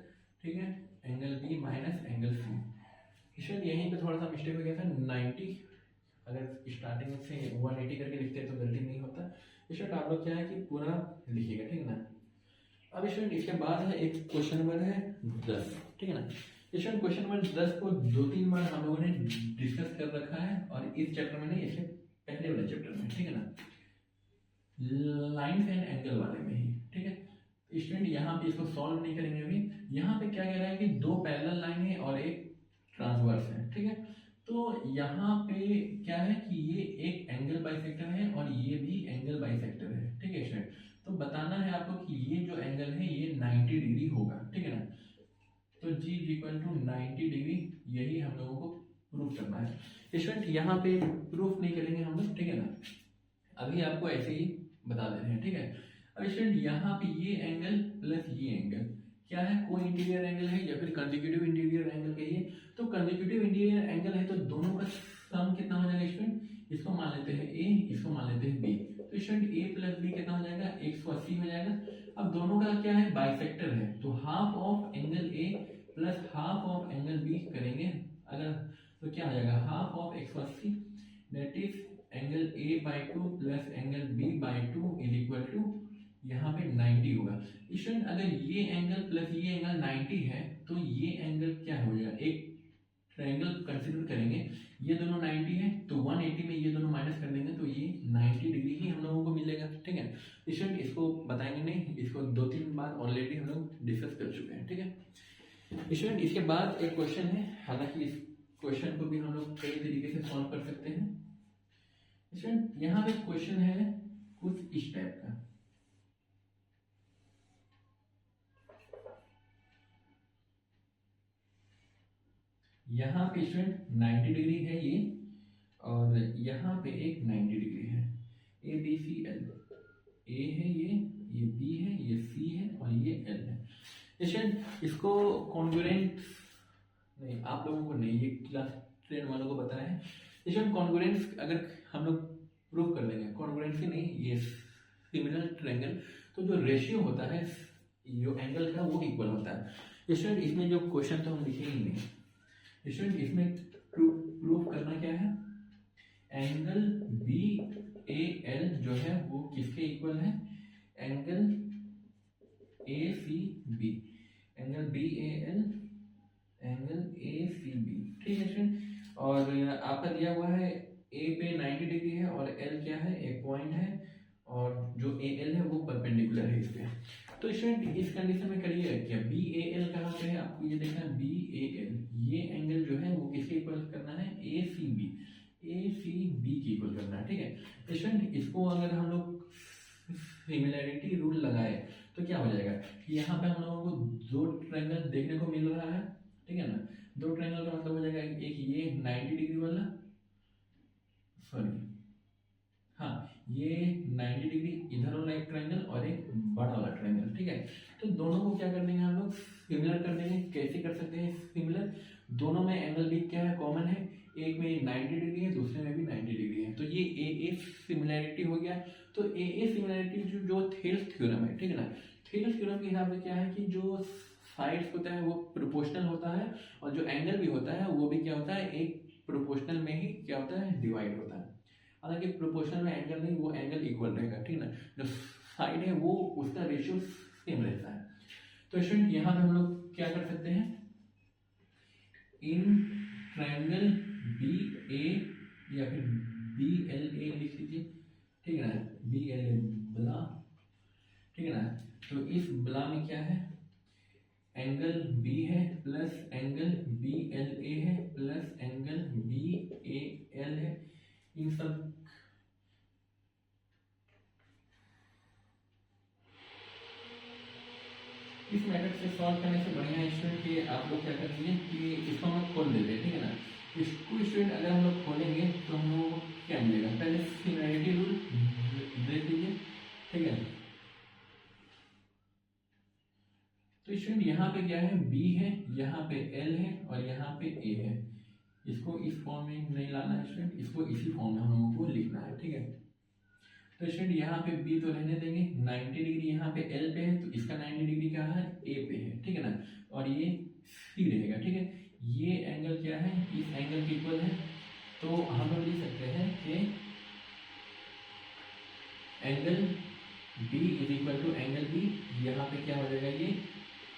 ठीक है, angle B minus angle C. Student यहीं पे थोड़ा सा मिस्टेक हो गया था, 90 अगर स्टार्टिंग से 180 करके लिखते हैं तो गलती नहीं होता। स्टूडेंट आप लोग क्या है कि पूरा लिखिएगा, ठीक है ना। अब स्टूडेंट इसके बाद है एक क्वेश्चन नंबर है 10, ठीक है ना। स्टूडेंट क्वेश्चन नंबर 10 को 2-3 बार हम लोगों ने डिस्कस कर रखा है, और इस चैप्टर में नहीं, इससे पहले वाले चैप्टर में, ठीक है ना, लाइंस एंड एंगल वाले में ही, ठीक है। स्टूडेंट यहाँ पे इसको सॉल्व नहीं करेंगे अभी। यहाँ पे क्या कह रहा है कि 2 पैरेलल लाइन है और एक ट्रांसवर्स है, ठीक है। तो यहाँ पे क्या है कि ये एक एंगल बाइसेक्टर है और ये भी एंगल बाइसेक्टर है, ठीक है स्टूडेंट। तो बताना है आपको कि ये जो एंगल है ये 90 डिग्री होगा, ठीक है ना। तो G इक्वल टू 90 डिग्री, यही हम लोगों को प्रूफ करना है स्टूडेंट। यहाँ पे प्रूफ नहीं करेंगे हम लोग, ठीक है ना, अभी आपको ऐसे ही बता दे रहे हैं, ठीक है। अब स्टूडेंट यहाँ पे ये एंगल प्लस ये एंगल क्या है, को इंटीरियर एंगल है या फिर कंसेक्यूटिव इंटीरियर एंगल कहिए। तो कंसेक्यूटिव इंटीरियर एंगल है तो दोनों का सम कितना हो जाएगा स्टूडेंट, इसको मान लेते हैं ए, इसको मान लेते हैं बी, तो स्टूडेंट ए प्लस बी कितना हो जाएगा, 180 हो जाएगा। अब दोनों का क्या है, बाइसेक्टर है, तो half of angle A plus half of angle B करेंगे अगर, तो क्या हो जाएगा, half of 180 that is angle A by 2 plus angle B by 2 is equal to यहाँ पे 90 होगा। स्टूडेंट अगर ये एंगल प्लस ये एंगल 90 है तो ये एंगल क्या हो जाएगा, एक ट्रायंगल कंसीडर करेंगे, ये दोनों 90 है तो 180 में ये दोनों माइनस कर देंगे तो ये 90 डिग्री ही हम लोगों को मिलेगा, ठीक है। स्टूडेंट इसको बताएंगे नहीं, इसको 2-3 बार ऑलरेडी हम लोग डिस्कस कर चुके हैं, ठीक है। स्टूडेंट इसके बाद एक क्वेश्चन है, हालांकि इस क्वेश्चन को भी हम लोग कई तरीके से सॉल्व कर सकते हैं। स्टूडेंट यहाँ पे क्वेश्चन है कुछ इस टाइप का, यहाँ पे स्टूडेंट 90 डिग्री है ये, और यहाँ पे एक 90 डिग्री है, A B C L, A है ये बी है, ये सी है और ये एल है। स्टूडेंट इसको कॉन्ग्रुएंट नहीं, आप लोगों को नहीं, ये ट्रेंड वालों को पता है। इसमें कॉन्ग्रुएंस अगर हम लोग प्रूव कर देंगे, कॉन्ग्रुएंसी नहीं, ये सिमिलर ट्रायंगल, तो जो रेशियो होता है जो एंगल का वो इक्वल होता है। स्टूडेंट इसमें जो क्वेश्चन तो हम लिखे ही नहीं। स्टूडेंट इसमें प्रूफ करना क्या है, एंगल बी ए एल जो है वो किसके इक्वल है, angle A C B, angle B A L, angle A C B, ठीक है स्टूडेंट। और आपका दिया हुआ है ए पे 90 डिग्री है और एल क्या है, एक पॉइंट है, और जो ए एल है वो परपेंडिकुलर है इस पे। तो स्टूडेंट इस कंडीशन में करिए क्या, बी ए एल कहाँ पे है, आपको ये देखना है बी ए एल, ये एंगल जो है वो किसके इक्वल करना है, ए C B, A C B की इक्वल करना है, ठीक है स्टूडेंट। इसको अगर हम लोग सिमिलैरिटी रूल लगाए तो क्या हो जाएगा कि यहाँ पे हम लोगों को दो ट्रायंगल देखने को मिल रहा है, ठीक है ना। दो ट्रायंगल का मतलब हो जाएगा एक ये 90 डिग्री वाला, सॉरी हाँ ये 90 डिग्री इधर वाला एक ट्रायंगल और एक बड़ा वाला ट्रायंगल, ठीक है। तो दोनों को क्या कर देंगे हम लोग, सिमिलर कर देंगे। कैसे कर सकते हैं सिमिलर, दोनों में एंगल भी क्या है, कॉमन है, एक में 90 डिग्री है, दूसरे में भी 90 डिग्री है, तो ये ए सिमिलैरिटी हो गया। तो ए सिमिलैरिटी जो थेल्स थ्योरम है, ठीक है ना, थेल्स थ्योरम के हिसाब से क्या है कि जो साइड्स होता है वो प्रोपोर्शनल होता है, और जो एंगल भी होता है वो भी क्या होता है, एक प्रोपोर्शनल में ही क्या होता है, डिवाइड होता है। हालांकि प्रोपोर्शनल में एंगल नहीं, वो एंगल इक्वल रहेगा, ठीक ना, जो साइड है वो उसका रेशियो सेम रहता है। तो स्टूडेंट यहाँ पे हम लोग क्या कर सकते हैं, इन ट्रायंगल बी ए या फिर बी एल ए लिख लीजिए, ठीक है ना, बी एल ए ब्ला, ठीक है ना। तो इस ब्ला में क्या है, एंगल बी है plus angle B L A है plus angle B A L है, इन सब इस मेथड से सॉल्व करने से बढ़िया है स्टूडेंट कि आप लोग क्या करेंगे कि इसको हम खोल देते हैं, ठीक है ना। इसको स्टूडेंट अगर हम लोग खोलेंगे तो हम लोग को क्या मिलेगा, पहले सिमिलैरिटी रूल देख लीजिए, ठीक है। तो स्टूडेंट यहाँ पे क्या है, B है, यहाँ पे L है और यहाँ पे A है। इसको इस फॉर्म में नहीं लाना है स्टूडेंट, इसको इसी फॉर्म में हम लोगों को लिखना है, ठीक है। तो स्टूडेंट यहाँ पे B तो रहने देंगे, 90 डिग्री यहाँ पे L पे है, तो इसका 90 डिग्री क्या है, A पे है, ठीक है ना, और ये C रहेगा, ठीक है। ये एंगल क्या है, इस एंगल के इक्वल है, तो हम लोग लिख सकते हैं कि angle B is equal to angle B, यहाँ पे क्या हो जाएगा, ये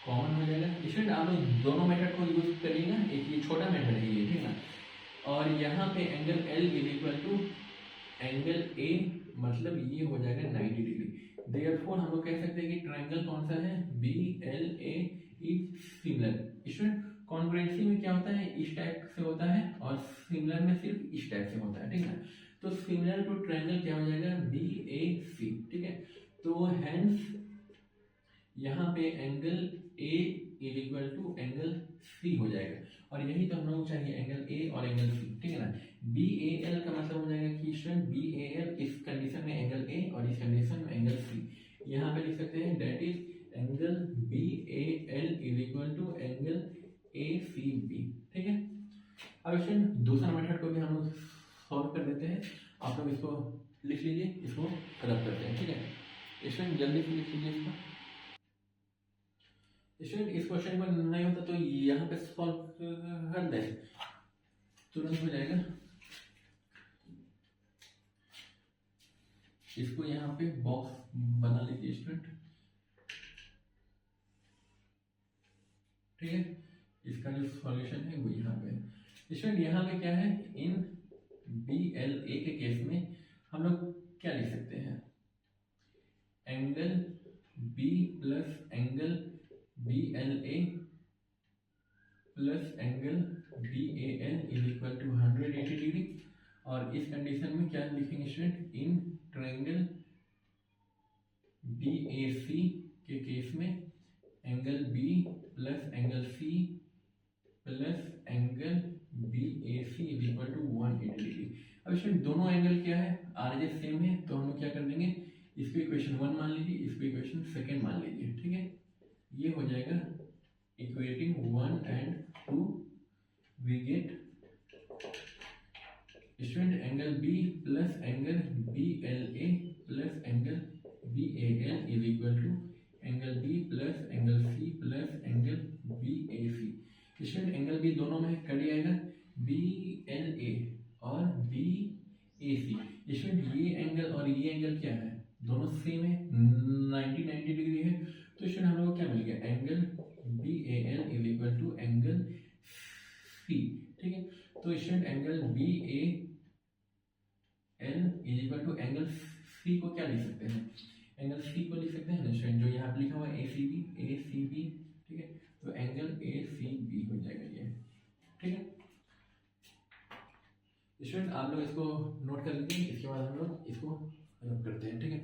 कॉमन हो जाएगा। स्टूडेंट आप लोग दोनों मेथड को यूज करिएगा, एक ये छोटा मेथड है ये, ठीक है ना, और यहाँ पे angle L is equal to angle A, मतलब ये हो जाएगा 90 डिग्री। देयरफॉर हम लोग कह सकते हैं कि ट्रायंगल कौन सा है, B L A is similar. Student congruency में क्या होता है, इस टाइप से होता है, और सिमिलर में सिर्फ इस टाइप से होता है, ठीक है। तो सिमिलर टू ट्रायंगल क्या हो जाएगा, बी ए सी, ठीक है। तो हेंस यहाँ पे angle A is equal to angle C हो जाएगा, और यही तो हम लोग चाहिए, एंगल ए और एंगल सी, ठीक है ना। बी ए एल का मतलब हो जाएगा कि स्टूडेंट बी ए एल इस कंडीशन में एंगल ए और इस कंडीशन में एंगल सी, यहाँ पे लिख सकते हैं that is angle B A L is equal to angle A C B, ठीक है। अब स्टूडेंट दूसरा मेथड को भी हम लोग सॉल्व कर देते हैं, आप लोग इसको लिख लीजिए, इसको खत्म करते हैं, ठीक है। स्टूडेंट जल्दी से लिख लीजिए इसको। स्टूडेंट इस क्वेश्चन में नहीं होता तो यहाँ पे सॉल्व कर दे, तुरंत हो जाएगा। इसको यहाँ पे बॉक्स बना लीजिए स्टूडेंट, ठीक है। इसका जो सॉल्यूशन है वो यहाँ पे स्टूडेंट, यहाँ पे क्या है, इन बी एल ए के केस में हम लोग क्या लिख सकते हैं, angle B plus angle B L A plus angle B A L is equal to 180 degree, और इस कंडीशन में क्या लिखेंगे student, in triangle B A C के केस में angle B plus angle C plus angle B A C is equal to 180 degree. अब इसमें दोनों एंगल क्या है, आरजे सेम है, तो हम लोग क्या कर देंगे, इसको इक्वेशन 1 मान लीजिए, इसको इक्वेशन 2 मान लीजिए, ठीक है। ये हो जाएगा equating 1 and 2, we get student angle B plus angle B L A plus angle B A L is equal to angle B plus angle C plus angle B A C. Student angle B दोनों में cut जाएगा, B L A और B A C. Student ये angle और ये angle क्या है, दोनों सेम है, 90 डिग्री है। तो स्टूडेंट हम लोग को क्या मिल गया, angle B A L is equal to angle C. ठीक है, तो student angle B A L is equal to angle C को क्या लिख सकते हैं, एंगल सी को लिख सकते हैं ना स्टूडेंट, जो यहाँ पे लिखा हुआ है ए सी बी। ठीक है, तो एंगल ए सी बी हो जाएगा ये। ठीक है स्टूडेंट, आप लोग इसको नोट कर लीजिए, इसके बाद हम लोग इसको नोट करते हैं। ठीक है,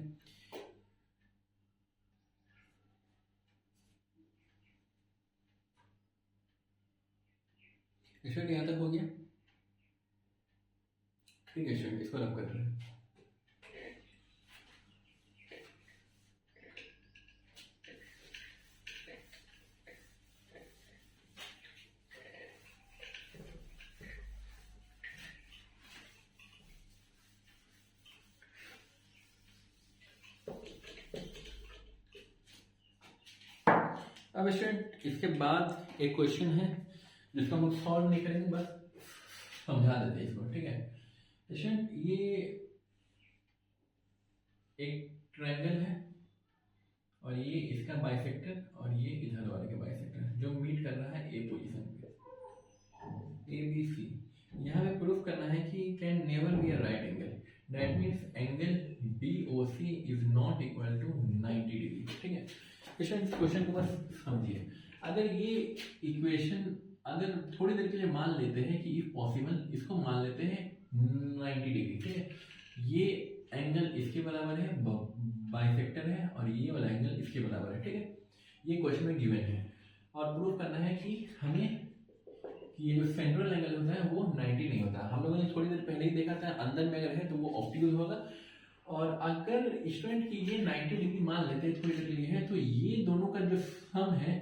स्टूडेंट यहाँ तक हो गया। ठीक है स्टूडेंट, इसको रब कर रहे हैं। अब स्टूडेंट इसके बाद एक क्वेश्चन है जिसको हम सॉल्व नहीं करेंगे, बस समझा देते हैं इसको। ठीक है स्टूडेंट, ये एक ट्रायंगल है और ये इसका बाइसेक्टर और ये इधर वाले का बाइसेक्टर जो मीट कर रहा है ए पोजीशन पे, ए बी सी। यहाँ पे प्रूफ करना है कि can never be a right angle, that means angle B O C is not equal to 90 degree. ठीक है, क्वेश्चन को बस समझिए। अगर ये इक्वेशन अगर थोड़ी देर के लिए मान लेते हैं कि इफ पॉसिबल, इसको मान लेते हैं 90 डिग्री। ठीक है, ये एंगल इसके बराबर है, बाइसेक्टर है, और ये वाला एंगल इसके बराबर है। ठीक है, ये क्वेश्चन में गिवन है और प्रूफ करना है कि हमें कि ये जो सेंट्रल एंगल होता है वो 90 नहीं होता। हम लोगों ने थोड़ी देर पहले ही देखा था, अंदर में अगर है तो वो ऑप्टिकल होगा, और अगर स्टूडेंट की ये 90 डिग्री मान लेते हैं थोड़ी देर के लिए है, तो ये दोनों का जो सम है,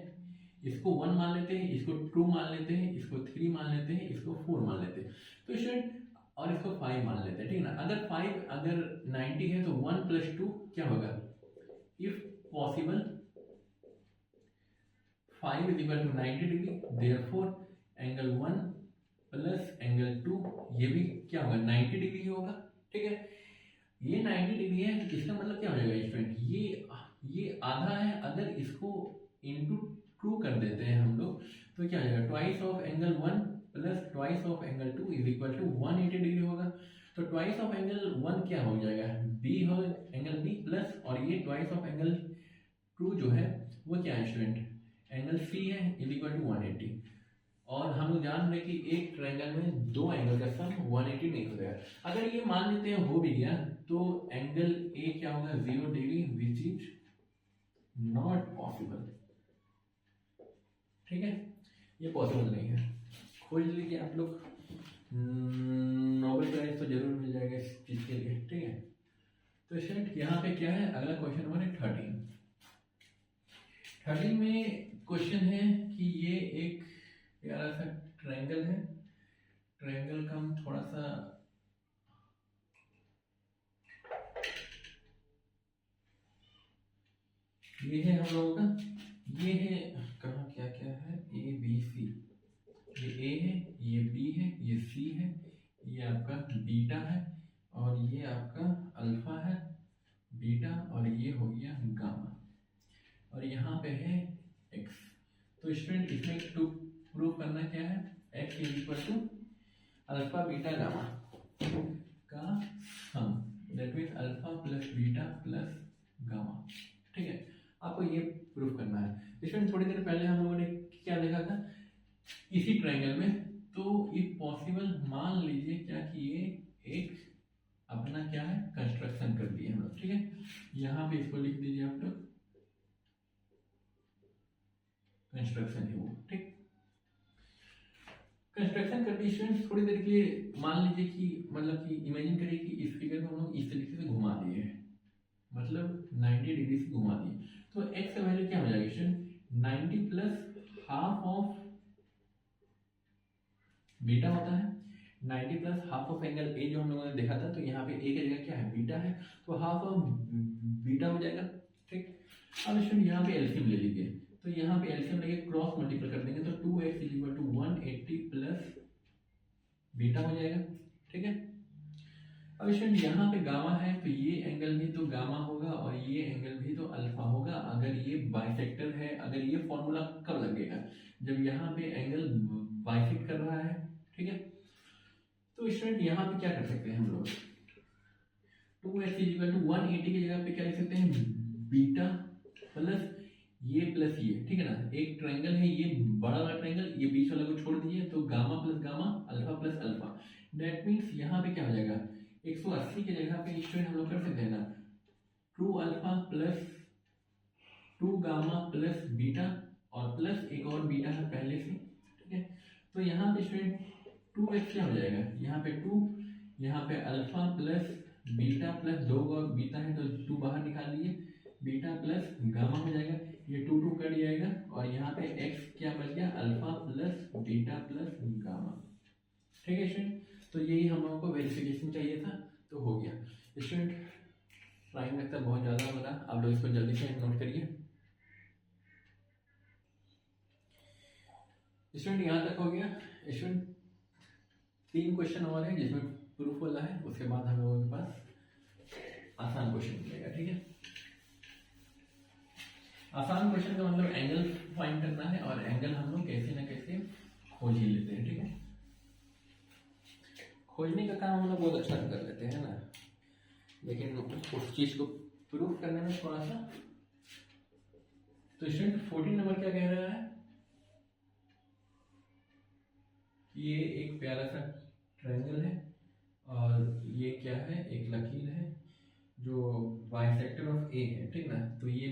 इसको 1 मान लेते हैं, इसको 2 मान लेते हैं, इसको 3 मान लेते हैं, इसको 4 मान लेते हैं, तो स्टूडेंट और इसको 5 मान लेते हैं। ठीक है ना, अगर 5 अगर 90 है तो 1 + 2 क्या होगा, if possible 5 = 90 degree, therefore angle 1 plus angle 2 ये भी क्या होगा, 90 डिग्री होगा। ठीक है, ये 90 डिग्री है, इसका मतलब क्या हो जाएगा स्टूडेंट, ये आधा है, अगर इसको इंटू 2 कर देते हैं हम लोग तो क्या हो जाएगा, twice of angle 1 plus twice of angle 2 is equal to 180 degree होगा। तो ट्वाइस ऑफ एंगल 1 क्या हो जाएगा, बी हो, एंगल बी, प्लस और ये ट्वाइस ऑफ एंगल 2 जो है वो क्या है स्टूडेंट, एंगल सी है, इज इक्वल टू 180। और हम लोग जान रहे हैं कि एक ट्रायंगल में दो एंगल का सम 180 नहीं हो जाएगा। अगर ये मान लेते हैं हो भी गया तो एंगल ए क्या होगा, 0 degree, which is not possible. ठीक है, ये पॉसिबल नहीं है। खोज लीजिए आप लोग, नोबेल प्राइज तो जरूर मिल जाएगा इस चीज के लिए। ठीक है, तो स्टूडेंट यहाँ पे क्या है, अगला क्वेश्चन नंबर है 13 में क्वेश्चन है कि ये एक प्यारा सा ट्रायंगल है। ट्रायंगल का हम थोड़ा सा ये है हम लोगों का, ये है कहाँ क्या क्या है, ए बी सी, ये ए है, ये बी है, ये सी है, ये आपका बीटा है, और ये आपका अल्फा है, बीटा, और ये हो गया गामा, और यहाँ पे है एक्स। तो स्टूडेंट इसमें टू प्रूव करना क्या है, X is equal to alpha beta gamma का sum, that means alpha plus beta plus gamma. ठीक है, आपको ये प्रूफ करना है। इसमें थोड़ी देर पहले हम लोगों ने क्या देखा था, इसी ट्रायंगल में, तो इफ पॉसिबल मान लीजिए क्या कि ये एक अपना क्या है, कंस्ट्रक्शन कर दिए हम लोग। ठीक है, यहाँ पे इसको लिख दीजिए आप लोग, कंस्ट्रक्शन है वो। ठीक, कंस्ट्रक्शन कर दी स्टूडेंट, थोड़ी देर के लिए मान लीजिए कि मतलब कि इमेजिन करिए कि इस फिगर को हम लोग इस तरीके से घुमा दिए हैं, मतलब 90 डिग्री से घुमा दिए, तो x का वैल्यू क्या हो जाएगा student, 90 plus half of beta होता है, 90 प्लस हाफ ऑफ एंगल ए जो हम लोगों ने देखा था, तो यहाँ पे ए की जगह क्या है, बीटा है, तो हाफ ऑफ बीटा हो जाएगा। ठीक, अब स्टूडेंट यहाँ पे एलसीएम ले लीजिए, तो यहाँ पे एलसीएम लेके क्रॉस मल्टीपल कर देंगे, तो 2x equal to 180 plus beta हो जाएगा। ठीक है, अब स्टूडेंट यहाँ पे गामा है, तो ये एंगल भी तो गामा होगा और ये एंगल भी तो अल्फा होगा। अगर ये बाइसेक्टर है, अगर ये फॉर्मूला कब लगेगा, जब यहाँ पे एंगल बाइसेक्ट कर रहा है। ठीक है, तो स्टूडेंट यहाँ पे क्या कर सकते हैं हम लोग, 2x इक्वल टू 180 की जगह पे क्या लिख सकते हैं, बीटा प्लस ये, ठीक है ना, एक ट्रायंगल है, ये बड़ा वाला ट्रायंगल, ये बीच वाला को छोड़ दीजिए, तो gamma plus gamma, alpha plus alpha. That means यहाँ पे क्या हो जाएगा, 180 की जगह पे स्टूडेंट हम लोग कर सकते हैं ना, 2 alpha plus 2 gamma plus beta और प्लस एक और बीटा है पहले से। ठीक है, तो यहाँ पे स्टूडेंट 2x क्या हो जाएगा, यहाँ पे 2, यहाँ पे अल्फा प्लस बीटा प्लस 2 और बीटा है तो 2 बाहर निकाल लिए, बीटा प्लस गामा हो जाएगा, ये 2 2 कट जाएगा और यहाँ पे x क्या बच गया, alpha plus beta plus gamma. ठीक है स्टूडेंट, तो यही हम लोगों को वेरिफिकेशन चाहिए था, तो हो गया। स्टूडेंट टाइम लगता है बहुत ज़्यादा हो रहा, आप लोग इसको जल्दी से नोट करिए। स्टूडेंट यहाँ तक हो गया। स्टूडेंट 3 क्वेश्चन और है जिसमें प्रूफ वाला है, उसके बाद हम लोगों के पास आसान क्वेश्चन मिलेगा। ठीक है, आसान क्वेश्चन का मतलब एंगल फाइंड करना है और एंगल हम लोग कैसे ना कैसे खोज ही लेते हैं। ठीक है, खोजने का काम हम लोग बहुत अच्छा कर लेते हैं ना, लेकिन उस चीज को प्रूव करने में थोड़ा सा। तो स्टूडेंट 14 नंबर क्या कह रहा है, ये एक प्यारा सा ट्रायंगल है और ये क्या है, एक लकीर है जो बाइसेक्टर ऑफ ए है। ठीक ना, तो ये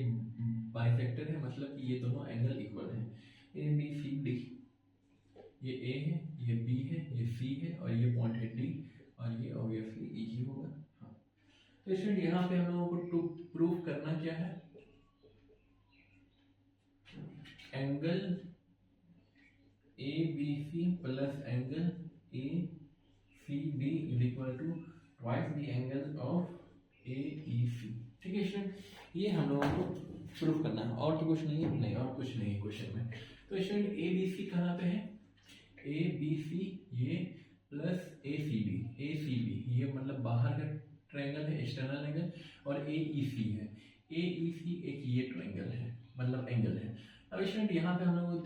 बाइसेक्टर है, मतलब कि ये दोनों एंगल इक्वल है, ए बी सी डी, ये ए है, ये बी है, ये सी है और ये पॉइंट है डी, और ये ऑब्वियसली ई ही होगा। हाँ, तो स्टूडेंट यहाँ पे हम लोगों को प्रूफ करना क्या है, angle A B C plus angle A C D is equal to twice the angle of A E C. ठीक है स्टूडेंट, ये हम लोगों को प्रूफ करना है, और तो कुछ नहीं है, नहीं और कुछ नहीं है क्वेश्चन में। तो स्टूडेंट ए बी सी कहाँ पे है, ए बी सी ये प्लस ए सी बी ये मतलब बाहर का ट्रायंगल है, एक्सटर्नल एंगल, और ए ई सी है, ए ई सी एक ये ट्रायंगल है, मतलब एंगल है। अब स्टूडेंट यहाँ पे हम लोग को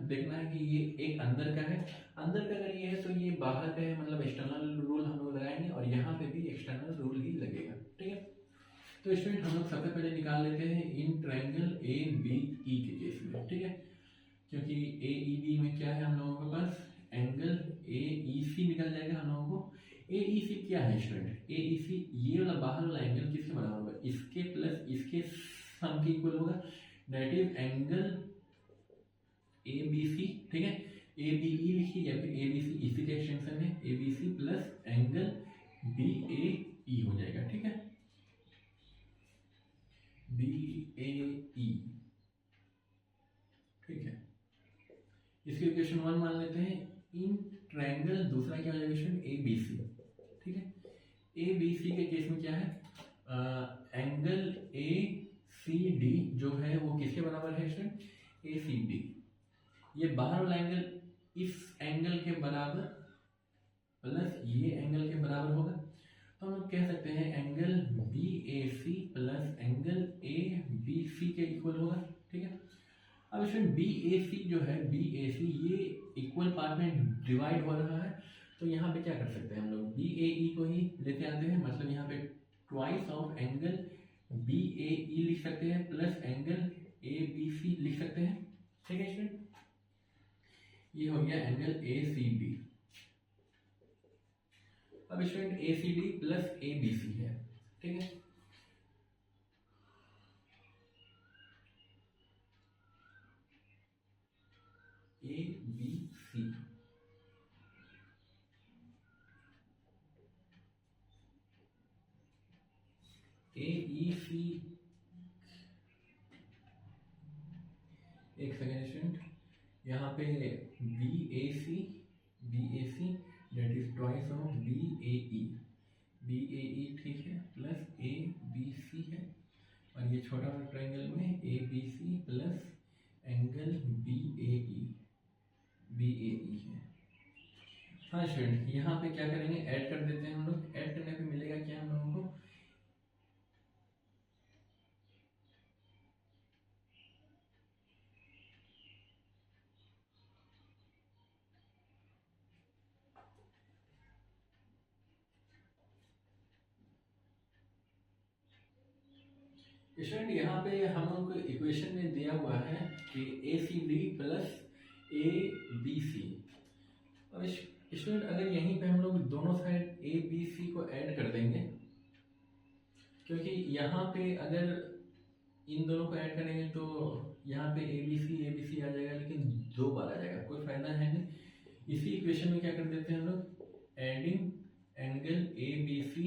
देखना है कि ये एक अंदर का है, अंदर का अगर ये है तो ये बाहर का है, मतलब एक्सटर्नल रूल हम लोग लगाएंगे और यहाँ पे भी एक्सटर्नल रूल ही लगेगा। ठीक है, तो स्टूडेंट हम लोग सबसे पहले निकाल लेते हैं in triangle A B E के केस में। ठीक है, क्योंकि ए ई बी में क्या है हम लोगों के पास, एंगल ए ई सी निकल जाएगा हम लोगों को। ए ई सी क्या है स्टूडेंट, ए ई सी ये वाला बाहर वाला एंगल किसके बराबर होगा, इसके प्लस इसके सम के इक्वल होगा, that is angle A B C. ठीक है, ए बी ई लिखिए या फिर ए बी सी, इसी का एक्सटेंशन है, A B C plus angle B A E हो जाएगा। ठीक है, बी ए ई। ठीक है, इसके इक्वेशन 1 मान लेते हैं, इन ट्रायंगल दूसरा क्या हो जाएगा स्टूडेंट, ए बी सी। ठीक है, ए बी सी के केस में क्या है, एंगल ए सी डी जो है वो किसके बराबर है स्टूडेंट, ए सी डी, ये बाहर वाला एंगल इस एंगल के बराबर प्लस ये एंगल के बराबर होगा, तो हम लोग कह सकते हैं angle B A C plus angle A B C के इक्वल होगा। ठीक है, अब स्टूडेंट बी ए सी जो है, बी ए सी ये इक्वल पार्ट में डिवाइड हो रहा है, तो यहाँ पे क्या कर सकते हैं हम लोग, बी ए ई को ही लेते आते हैं, मतलब यहाँ पे twice of angle B A E लिख सकते हैं plus angle A B C लिख सकते हैं। ठीक है स्टूडेंट, ये हो गया एंगल ए सी डी। अब student A C D plus A B C है। ठीक है, A B C, A E सी, एक सेकेंड स्टूडेंट, यहाँ पे B A C that is twice of B A E ठीक है, प्लस ए बी सी है, और ये छोटा वाला ट्राइंगल में A B C plus angle B A E है। हाँ स्टूडेंट, यहाँ पे क्या करेंगे, ऐड कर देते हैं हम लोग। ऐड करने पे मिलेगा क्या हम लोगों को, स्टूडेंट यहाँ पे हम लोग को इक्वेशन में दिया हुआ है कि A C D plus A B C. अब स्टूडेंट अगर यहीं पे हम लोग दोनों साइड ए बी सी को ऐड कर देंगे, क्योंकि यहाँ पे अगर इन दोनों को ऐड करेंगे तो यहाँ पे ए बी सी आ जाएगा, लेकिन 2 बार आ जाएगा, कोई फायदा है नहीं। इसी इक्वेशन में क्या कर देते हैं हम लोग, adding angle A B C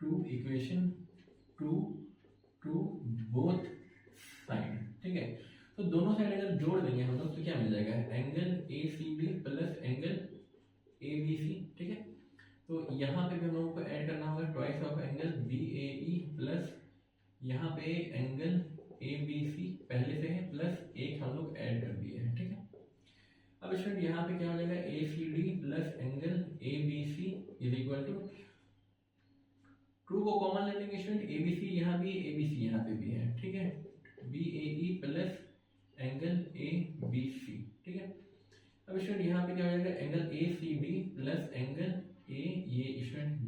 to equation two both side, ठीक है। तो दोनों साइड अगर जोड़ देंगे हम लोग तो क्या मिल जाएगा, angle A C D plus angle A B C, ठीक है। तो यहाँ पे भी हम लोगों को ऐड करना होगा twice of angle B A E plus यहाँ पे एंगल ए बी सी पहले से है, प्लस एक हम लोग ऐड कर दिए हैं, ठीक है। अब स्टूडेंट यहाँ पे क्या हो जाएगा, A C D plus angle A B C is equal to 2 को कॉमन ले लेंगे स्टूडेंट, ए बी सी यहाँ भी, ए बी सी यहाँ पे भी है, ठीक है। B A E plus angle A B C, ठीक है। अब स्टूडेंट यहाँ पे क्या हो जाएगा, angle A C D plus angle A, ये स्टूडेंट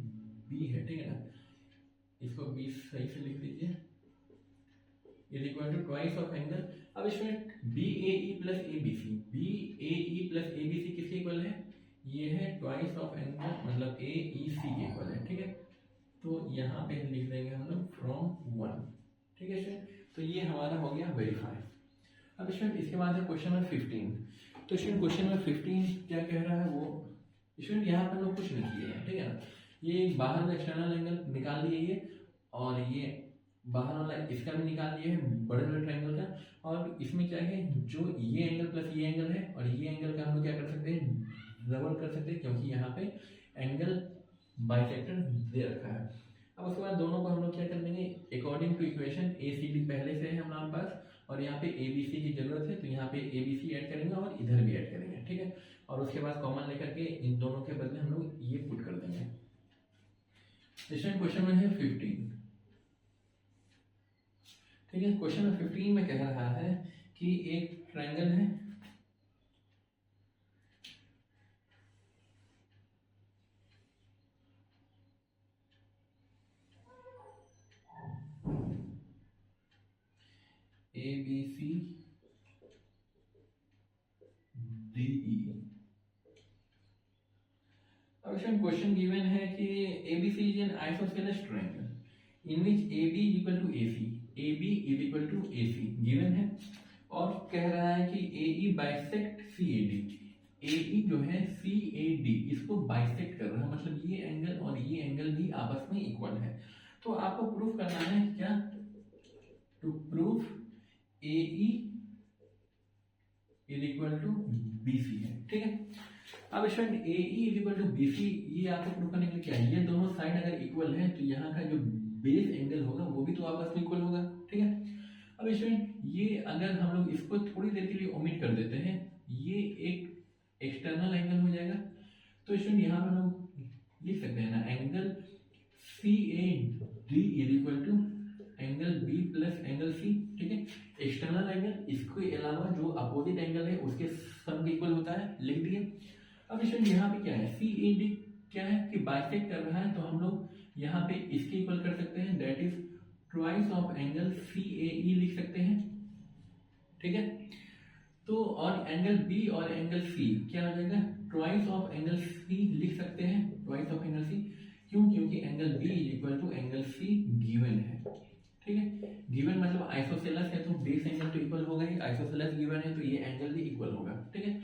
बी है, ठीक है ना, इसको बी सही से लिख दीजिए, is equal to twice of angle. अब student B A E plus A B C, B A E plus A B C किसके इक्वल है, ये है ट्वाइस ऑफ एंगल मतलब ए ई सी के इक्वल है, ठीक है। तो यहाँ पे लिख देंगे हम लोग फ्रॉम 1, ठीक है स्टूडेंट। तो ये हमारा हो गया वेरीफाई। अब स्टूडेंट इसके बाद है क्वेश्चन नंबर 15। तो स्टूडेंट क्वेश्चन नंबर 15 क्या कह रहा है, वो स्टूडेंट यहाँ पर लोग कुछ नहीं किए हैं, ठीक है ना। ये बाहर का एक्सटर्नल एंगल निकाल लिए ये, और ये बाहर वाला इसका भी निकाल लिए है बड़े बड़े ट्रायंगल का, और इसमें क्या है, जो ये एंगल प्लस ये एंगल है और ये एंगल का हम लोग क्या कर सकते हैं, डबल कर सकते हैं, क्योंकि यहाँ पे एंगल बाइसेक्टर दे रखा है। अब उसके बाद दोनों को हम लोग क्या कर देंगे, according to equation A C D पहले से है हमारे पास, और यहाँ पे ए बी सी की जरूरत है, तो यहाँ पे ए बी सी ऐड करेंगे और इधर भी ऐड करेंगे, ठीक है। और उसके बाद कॉमन लेकर के इन दोनों के बदले हम लोग ये पुट कर देंगे। क्वेश्चन में है 15, ठीक है। क्वेश्चन नंबर 15 में कह रहा है कि एक ट्रायंगल है, A B C D E. अब क्वेश्चन गिवन है कि A B C is an isosceles triangle in which A B equal to A C, A B is equal to A C given है, और कह रहा है कि ए E bisect C A D, A ई जो है सी ए डी इसको bisect कर रहा है, मतलब ये एंगल और ये एंगल भी आपस में इक्वल है। तो आपको प्रूफ करना है क्या, to proof A E is equal to B C है, ठीक है। अब student A E is equal to B C, ये आपको प्रूफ करने के लिए क्या है, ये दोनों साइड अगर इक्वल है तो यहाँ का जो बेस एंगल होगा वो भी तो आपस में इक्वल होगा, ठीक है। अब स्टूडेंट ये अगर हम लोग इसको थोड़ी देर के लिए ओमिट कर देते हैं, ये एक एक्सटर्नल एंगल हो जाएगा। तो स्टूडेंट यहाँ पर हम लिख सकते हैं ना, angle C A D is equal to angle B plus angle C, ठीक है। एक्सटर्नल एंगल, इसके अलावा जो अपोजिट एंगल है उसके सम के इक्वल होता है, लिख दिए। अब स्टूडेंट यहाँ पे क्या है, सी ए डी क्या है कि बाइसेक्ट कर रहा है, तो हम लोग यहाँ पे इसके इक्वल कर सकते हैं, that is twice of angle C A E लिख सकते हैं, ठीक है। तो और एंगल बी और एंगल सी क्या हो जाएगा, ट्वाइस ऑफ एंगल सी लिख सकते हैं, ट्वाइस ऑफ एंगल सी, क्यों, क्योंकि angle B is equal to angle C given है, ठीक है। गिवन मतलब आइसोसेलेस है तो बेस एंगल तो इक्वल होगा ही, आइसोसेलेस गिवन है तो ये एंगल भी इक्वल होगा, ठीक है।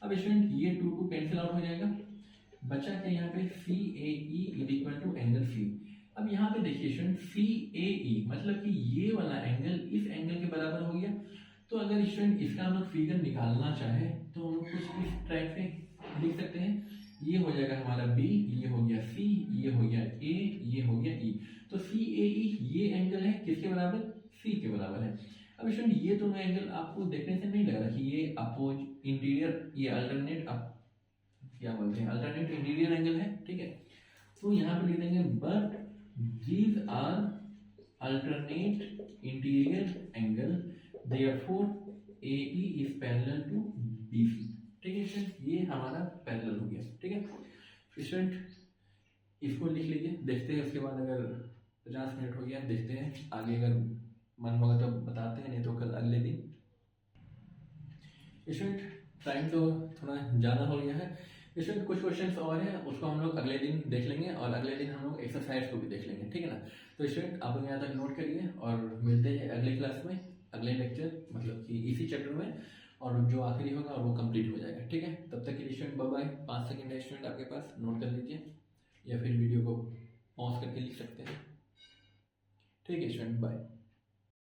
अब स्टूडेंट ये 2 कैंसिल आउट हो जाएगा, बचा क्या यहाँ पे, C A E is equal to angle C. अब यहाँ पे देखिए स्टूडेंट सी ए ई मतलब कि ये वाला एंगल इस एंगल के बराबर हो गया। तो अगर स्टूडेंट इसका हम लोग फिगर निकालना चाहे तो हम लोग कुछ इस टाइप से लिख सकते हैं, ये हो जाएगा हमारा बी, ये हो गया सी, ये हो गया ए, ये हो गया ई। तो सी ए ई ये एंगल है किसके बराबर, सी के बराबर है। अब स्टूडेंट ये दोनों एंगल आपको देखने से नहीं लग रहा कि ये अपोज इंटीरियर, ये अल्टरनेट क्या बोलते हैं, अल्टरनेट इंटीरियर एंगल है, ठीक है। तो यहाँ पे लिख देंगे but these are alternate interior angle, therefore AE is parallel to BC, ठीक है स्टूडेंट, ये हमारा पैरेलल हो गया, ठीक है स्टूडेंट। इसको लिख लीजिए, देखते हैं उसके बाद अगर 50 मिनट हो गया देखते हैं आगे, अगर मन होगा तो बताते हैं, नहीं तो कल अगले दिन। स्टूडेंट टाइम तो थोड़ा ज़्यादा हो गया है स्टूडेंट, कुछ क्वेश्चंस और हैं उसको हम लोग अगले दिन देख लेंगे, और अगले दिन हम लोग एक्सरसाइज को भी देख लेंगे, ठीक है ना। तो स्टूडेंट आप यहाँ तक नोट करिए, और मिलते हैं अगले क्लास में, अगले लेक्चर मतलब कि इसी चैप्टर में, और जो आखिरी होगा वो कंप्लीट हो जाएगा, ठीक है। तब तक के लिए स्टूडेंट बाय बाय। 5 सेकंड है स्टूडेंट आपके पास, नोट कर लीजिए, या फिर वीडियो को पॉज करके लिख सकते हैं, ठीक है स्टूडेंट, बाय।